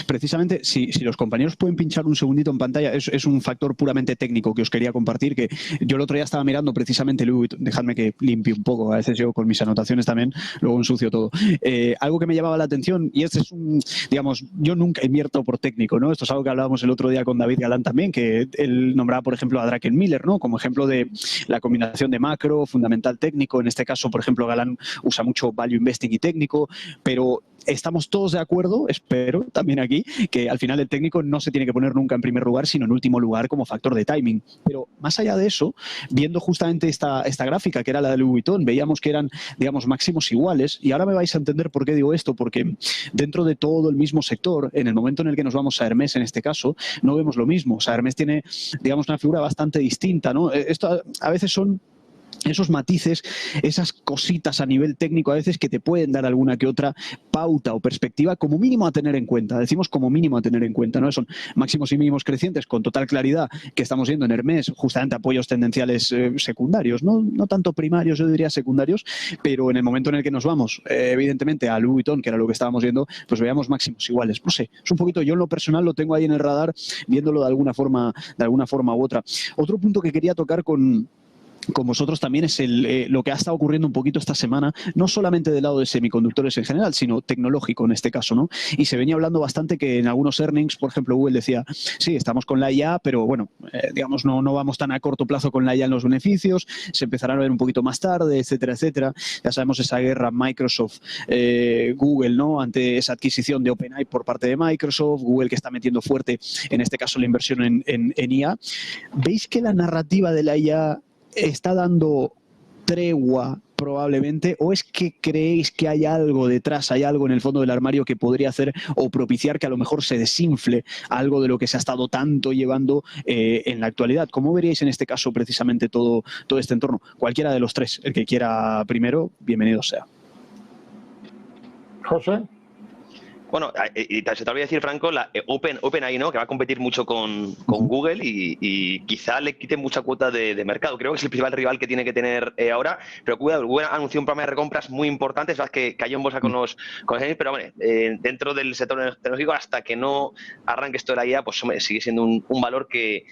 Precisamente, si los compañeros pueden pinchar un segundito en pantalla, es un factor puramente técnico que os quería compartir, que yo el otro día estaba mirando precisamente, dejadme que limpie un poco, a veces yo con mis anotaciones también, luego ensucio todo. Algo que me llamaba la atención, y este es digamos, yo nunca invierto por técnico, ¿no? Esto es algo que hablábamos el otro día con David Galán también, que él nombraba, por ejemplo, a Druckenmiller, ¿no? Como ejemplo de la combinación de macro, fundamental, técnico. En este caso, por ejemplo, Galán usa mucho value investing y técnico, pero estamos todos de acuerdo, espero, también aquí, que al final el técnico no se tiene que poner nunca en primer lugar, sino en último lugar como factor de timing. Pero más allá de eso, viendo justamente esta gráfica, que era la de Louis Vuitton, veíamos que eran, digamos, máximos iguales, y ahora me vais a entender por qué digo esto, porque dentro de todo el mismo sector, en el momento en el que nos vamos a Hermès, en este caso, no vemos lo mismo. O sea, Hermès tiene, digamos, una figura bastante distinta, ¿no? Esto a veces son esos matices, esas cositas a nivel técnico a veces que te pueden dar alguna que otra pauta o perspectiva como mínimo a tener en cuenta. Decimos como mínimo a tener en cuenta, ¿no? Son máximos y mínimos crecientes con total claridad que estamos viendo en Hermès, justamente apoyos tendenciales secundarios, no tanto primarios, yo diría secundarios, pero en el momento en el que nos vamos, evidentemente, a Louis Vuitton, que era lo que estábamos viendo, pues veamos máximos iguales. No sé, es un poquito, yo en lo personal lo tengo ahí en el radar, viéndolo de alguna forma u otra. Otro punto que quería tocar con vosotros también es lo que ha estado ocurriendo un poquito esta semana, no solamente del lado de semiconductores en general, sino tecnológico en este caso, ¿no? Y se venía hablando bastante que en algunos earnings, por ejemplo, Google decía, sí, estamos con la IA, pero bueno, digamos, no vamos tan a corto plazo con la IA en los beneficios, se empezarán a ver un poquito más tarde, etcétera, etcétera. Ya sabemos esa guerra Microsoft, Google, ¿no? Ante esa adquisición de OpenAI por parte de Microsoft, Google que está metiendo fuerte, en este caso, la inversión en IA. ¿Veis que la narrativa de la IA está dando tregua probablemente, o es que creéis que hay algo detrás, hay algo en el fondo del armario que podría hacer o propiciar que a lo mejor se desinfle algo de lo que se ha estado tanto llevando en la actualidad? ¿Cómo veríais en este caso precisamente todo este entorno? Cualquiera de los tres, el que quiera primero, bienvenido sea. José. Bueno, y se te olvidó decir, Franco, la OpenAI, ¿no? Que va a competir mucho con Google y quizá le quite mucha cuota de mercado. Creo que es el principal rival que tiene que tener ahora. Pero Google anunció un programa de recompras muy importante, es verdad que cayó en bolsa con los pero bueno, dentro del sector tecnológico, hasta que no arranque esto de la IA, pues sigue siendo un valor que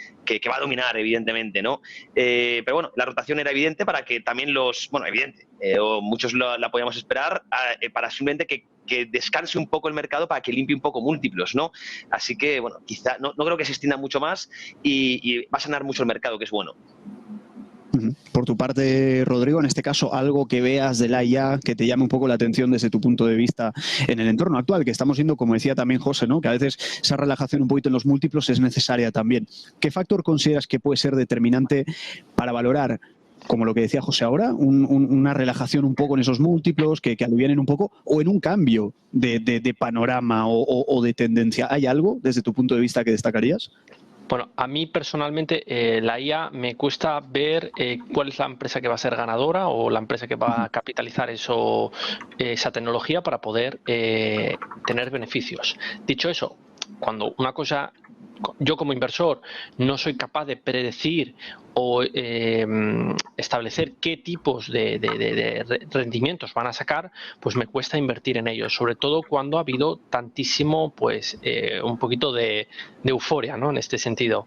va a dominar, evidentemente, ¿no? Pero bueno, la rotación era evidente para que también o muchos la podíamos esperar, para simplemente que descanse un poco el mercado, para que limpie un poco múltiplos, ¿no? Así que, bueno, quizá no creo que se extienda mucho más y va a sanar mucho el mercado, que es bueno. Por tu parte, Rodrigo, en este caso, algo que veas de la IA que te llame un poco la atención desde tu punto de vista en el entorno actual, que estamos viendo, como decía también José, ¿no? Que a veces esa relajación un poquito en los múltiplos es necesaria también. ¿Qué factor consideras que puede ser determinante para valorar, como lo que decía José ahora, una relajación un poco en esos múltiplos, que alivianen un poco, o en un cambio de panorama o de tendencia? ¿Hay algo desde tu punto de vista que destacarías? Bueno, a mí personalmente la IA me cuesta ver cuál es la empresa que va a ser ganadora o la empresa que va a capitalizar esa tecnología para poder tener beneficios. Dicho eso, cuando una cosa, yo como inversor no soy capaz de predecir o establecer qué tipos de rendimientos van a sacar, pues me cuesta invertir en ellos, sobre todo cuando ha habido tantísimo, pues un poquito de euforia, ¿no? En este sentido.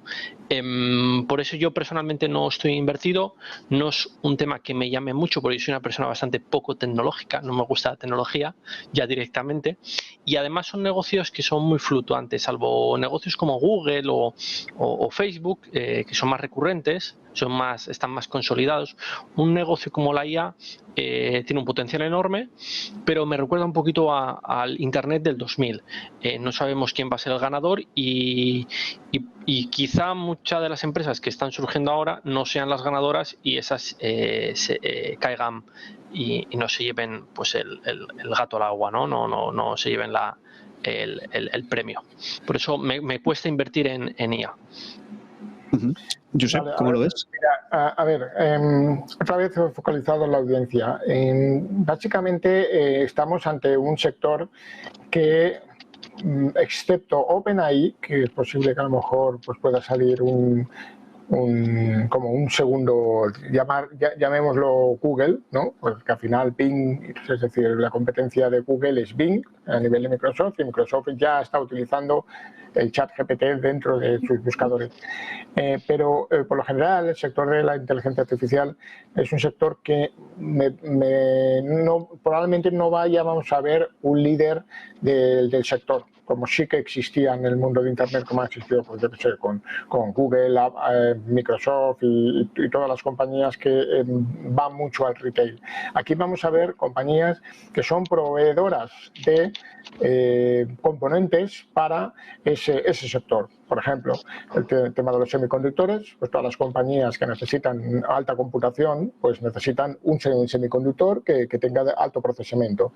Por eso yo personalmente no estoy invertido, no es un tema que me llame mucho, porque yo soy una persona bastante poco tecnológica, no me gusta la tecnología ya directamente, y además son negocios que son muy fluctuantes, salvo negocios como Google o Facebook, que son más recurrentes, están más consolidados. Un negocio como la IA tiene un potencial enorme, pero me recuerda un poquito al Internet del 2000. No sabemos quién va a ser el ganador y quizá muchas de las empresas que están surgiendo ahora no sean las ganadoras y esas caigan y no se lleven pues el gato al agua, no se lleven el premio. Por eso me cuesta invertir en IA. Josep, ¿cómo lo ves? Mira, a ver, otra vez focalizado en la audiencia. Básicamente estamos ante un sector que, excepto OpenAI, que es posible que a lo mejor pues pueda salir como un segundo, llamémoslo Google, ¿no? Porque al final Bing, es decir, la competencia de Google es Bing a nivel de Microsoft, y Microsoft ya está utilizando el ChatGPT dentro de sus buscadores. Pero por lo general el sector de la inteligencia artificial es un sector que probablemente no vayamos a ver un líder del sector, como sí que existía en el mundo de Internet, como ha existido pues, yo que sé, con Google, Microsoft y todas las compañías que van mucho al retail. Aquí vamos a ver compañías que son proveedoras de componentes para ese sector. Por ejemplo, el tema de los semiconductores, pues todas las compañías que necesitan alta computación, pues necesitan un semiconductor que tenga alto procesamiento.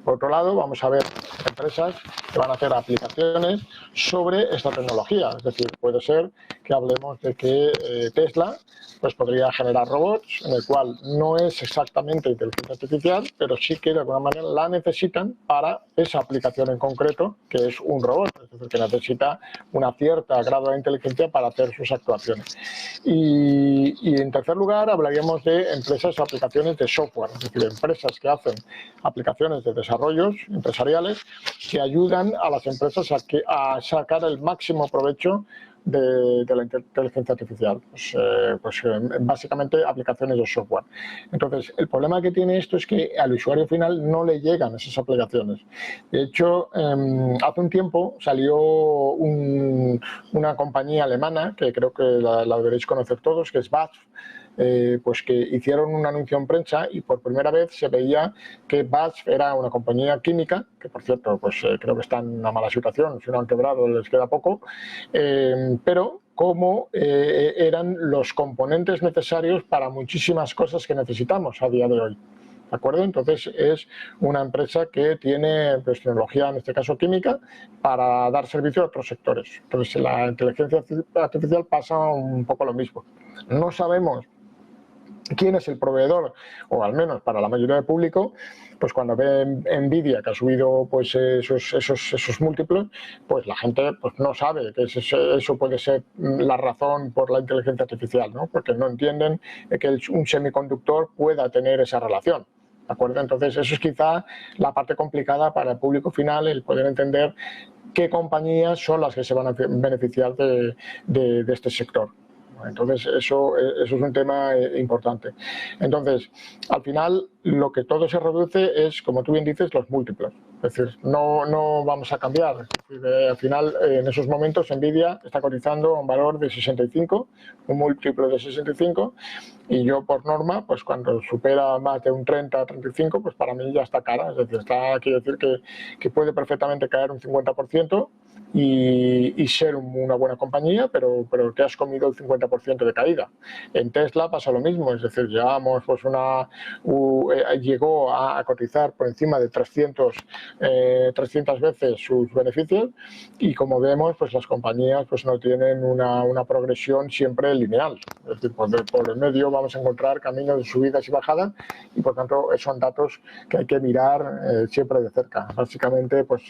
Por otro lado, vamos a ver empresas que van a hacer aplicaciones sobre esta tecnología. Es decir, puede ser que hablemos de que Tesla pues podría generar robots, en el cual no es exactamente inteligencia artificial, pero sí que de alguna manera la necesitan para esa aplicación en concreto, que es un robot, es decir, que necesita una cierta grado de inteligencia para hacer sus actuaciones. Y en tercer lugar, hablaríamos de empresas o aplicaciones de software, es decir, empresas que hacen aplicaciones de desarrollos empresariales que ayudan a las empresas a sacar el máximo provecho de la inteligencia artificial, pues básicamente aplicaciones de software. Entonces, el problema que tiene esto es que al usuario final no le llegan esas aplicaciones. De hecho, hace un tiempo salió una compañía alemana, que creo que la deberéis conocer todos, que es BASF, pues que hicieron un anuncio en prensa y por primera vez se veía que BASF era una compañía química, que por cierto pues creo que está en una mala situación, si no han quebrado les queda poco, pero cómo eran los componentes necesarios para muchísimas cosas que necesitamos a día de hoy. ¿de acuerdo? Entonces es una empresa que tiene pues, tecnología, en este caso química, para dar servicio a otros sectores. Entonces la inteligencia artificial pasa un poco lo mismo. No sabemos quién es el proveedor, o al menos para la mayoría del público, pues cuando ve Nvidia que ha subido pues esos múltiplos, pues la gente pues no sabe que eso puede ser la razón por la inteligencia artificial, ¿no? Porque no entienden que un semiconductor pueda tener esa relación. ¿De acuerdo? Entonces eso es quizá la parte complicada para el público final, el poder entender qué compañías son las que se van a beneficiar de este sector. Entonces eso es un tema importante. Entonces, al final lo que todo se reduce es, como tú bien dices, los múltiplos. Es decir, no vamos a cambiar. Es decir, al final, en esos momentos, Nvidia está cotizando un valor de 65, un múltiplo de 65, y yo por norma, pues cuando supera más de un 30, 35, pues para mí ya está cara. Es decir, quiere decir que puede perfectamente caer un 50%, y ser una buena compañía, pero te has comido el 50% de caída. En Tesla pasa lo mismo, es decir, llevamos pues llegó a cotizar por encima de 300 veces sus beneficios, y como vemos, pues las compañías pues no tienen una progresión siempre lineal. Es decir, por el medio vamos a encontrar caminos de subidas y bajadas, y por tanto son datos que hay que mirar siempre de cerca. Básicamente, pues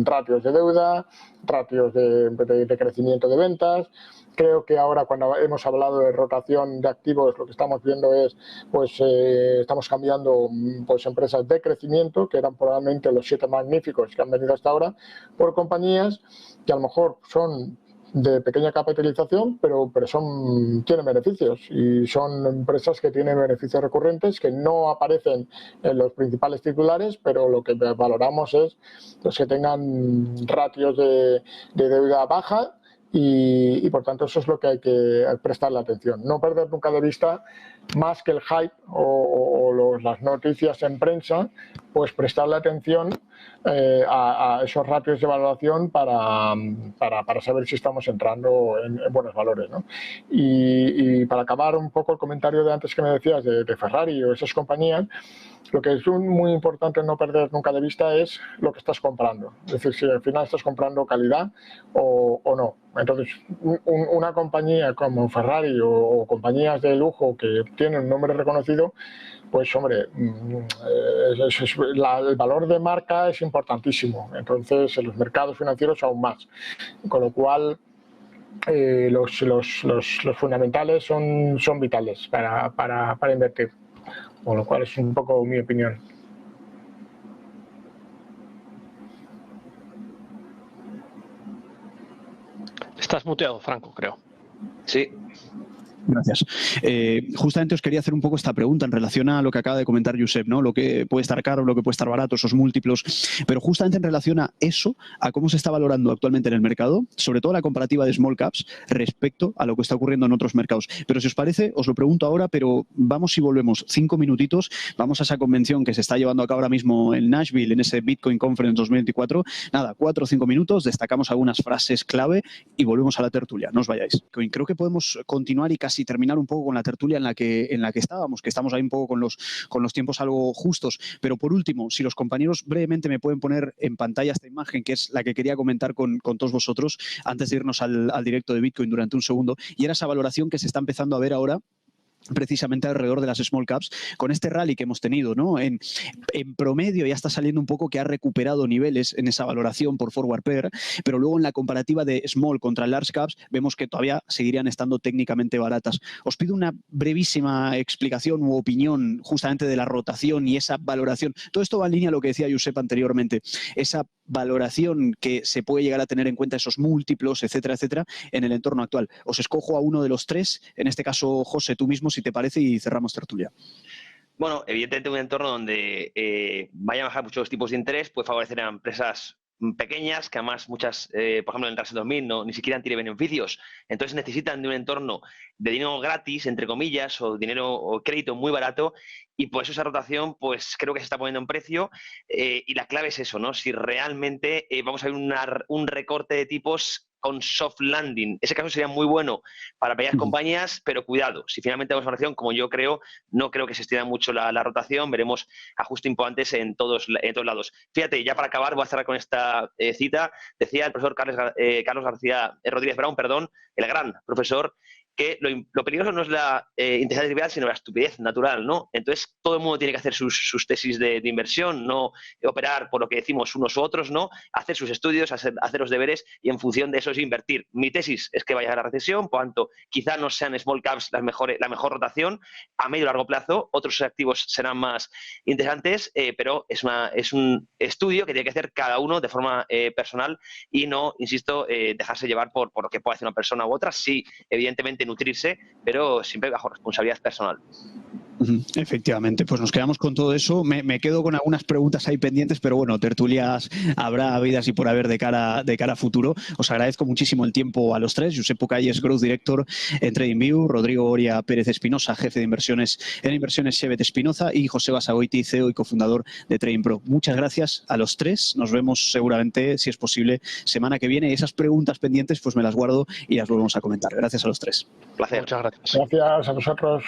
ratios de deuda, ratios de crecimiento de ventas. Creo que ahora, cuando hemos hablado de rotación de activos, lo que estamos viendo es, pues estamos cambiando pues empresas de crecimiento, que eran probablemente los 7 magníficos que han venido hasta ahora, por compañías que a lo mejor son de pequeña capitalización, pero tienen beneficios, y son empresas que tienen beneficios recurrentes que no aparecen en los principales titulares, pero lo que valoramos es los que tengan ratios de deuda baja, y por tanto eso es lo que hay que prestarle atención. No perder nunca de vista, más que el hype o las noticias en prensa, pues prestarle atención a esos ratios de valoración para saber si estamos entrando en buenos valores, ¿no? Y para acabar un poco el comentario de antes que me decías de Ferrari o esas compañías, lo que es muy importante no perder nunca de vista es lo que estás comprando. Es decir, si al final estás comprando calidad o no. Entonces, una compañía como Ferrari o compañías de lujo que tienen un nombre reconocido, pues hombre, el valor de marca es importantísimo. Entonces, en los mercados financieros aún más. Con lo cual, los fundamentales son vitales para invertir. Con lo cual es un poco mi opinión. Estás muteado, Franco, creo. Sí. Gracias. Justamente os quería hacer un poco esta pregunta en relación a lo que acaba de comentar Josep, ¿no? Lo que puede estar caro, lo que puede estar barato, esos múltiplos, pero justamente en relación a eso, a cómo se está valorando actualmente en el mercado, sobre todo la comparativa de small caps respecto a lo que está ocurriendo en otros mercados. Pero si os parece, os lo pregunto ahora, pero vamos y volvemos 5 minutitos, vamos a esa convención que se está llevando a cabo ahora mismo en Nashville, en ese Bitcoin Conference 2024. Nada, 4 o 5 minutos, destacamos algunas frases clave y volvemos a la tertulia. No os vayáis. Creo que podemos continuar y casi terminar un poco con la tertulia en la que estábamos, que estamos ahí un poco con los tiempos algo justos. Pero por último, si los compañeros brevemente me pueden poner en pantalla esta imagen, que es la que quería comentar con todos vosotros antes de irnos al directo de Bitcoin durante un segundo, y era esa valoración que se está empezando a ver ahora precisamente alrededor de las small caps, con este rally que hemos tenido, ¿no? En promedio ya está saliendo un poco que ha recuperado niveles en esa valoración por forward pair, pero luego en la comparativa de small contra large caps vemos que todavía seguirían estando técnicamente baratas. Os pido una brevísima explicación u opinión justamente de la rotación y esa valoración. Todo esto va en línea a lo que decía Josep anteriormente, esa valoración que se puede llegar a tener en cuenta, esos múltiplos, etcétera, etcétera, en el entorno actual. Os escojo a uno de los tres, en este caso, José, tú mismo, si te parece, y cerramos tertulia. Bueno, evidentemente un entorno donde vayan a bajar muchos tipos de interés puede favorecer a empresas pequeñas, que además muchas, por ejemplo, en el Russell 2000 ni siquiera tienen beneficios. Entonces necesitan de un entorno de dinero gratis, entre comillas, o dinero o crédito muy barato, y por eso esa rotación pues creo que se está poniendo en precio, y la clave es eso, ¿no? Si realmente vamos a ver un recorte de tipos un soft landing. Ese caso sería muy bueno para pequeñas compañías, pero cuidado, si finalmente vamos a una rotación, como yo creo, no creo que se extienda mucho la rotación, veremos ajustes importantes en todos lados. Fíjate, ya para acabar, voy a cerrar con esta cita, decía el profesor Carlos García Rodríguez Brown, el gran profesor, que lo peligroso no es la intensidad trivial, sino la estupidez natural, ¿no? Entonces, todo el mundo tiene que hacer sus tesis de inversión, no operar por lo que decimos unos u otros, ¿no? Hacer sus estudios, hacer los deberes y en función de eso es invertir. Mi tesis es que vaya a la recesión, por tanto, quizá no sean small caps la mejor rotación a medio y largo plazo, otros activos serán más interesantes, pero es un estudio que tiene que hacer cada uno de forma personal y no, insisto, dejarse llevar por lo que pueda hacer una persona u otra. Sí, evidentemente nutrirse, pero siempre bajo responsabilidad personal. Efectivamente, pues nos quedamos con todo eso. Me quedo con algunas preguntas ahí pendientes, pero bueno, tertulias habrá habidas y por haber de cara a futuro. Os agradezco muchísimo el tiempo a los tres. Josep Pucalles, Growth Director en TradingView, Rodrigo Oria Pérez Espinosa, jefe de inversiones en Inversiones Shevet Espinoza, y José Basagoiti, CEO y cofundador de Trading Pro. Muchas gracias a los tres. Nos vemos seguramente, si es posible, semana que viene. Esas preguntas pendientes pues me las guardo y las volvemos a comentar. Gracias a los tres. Placer. Muchas gracias. Gracias a vosotros.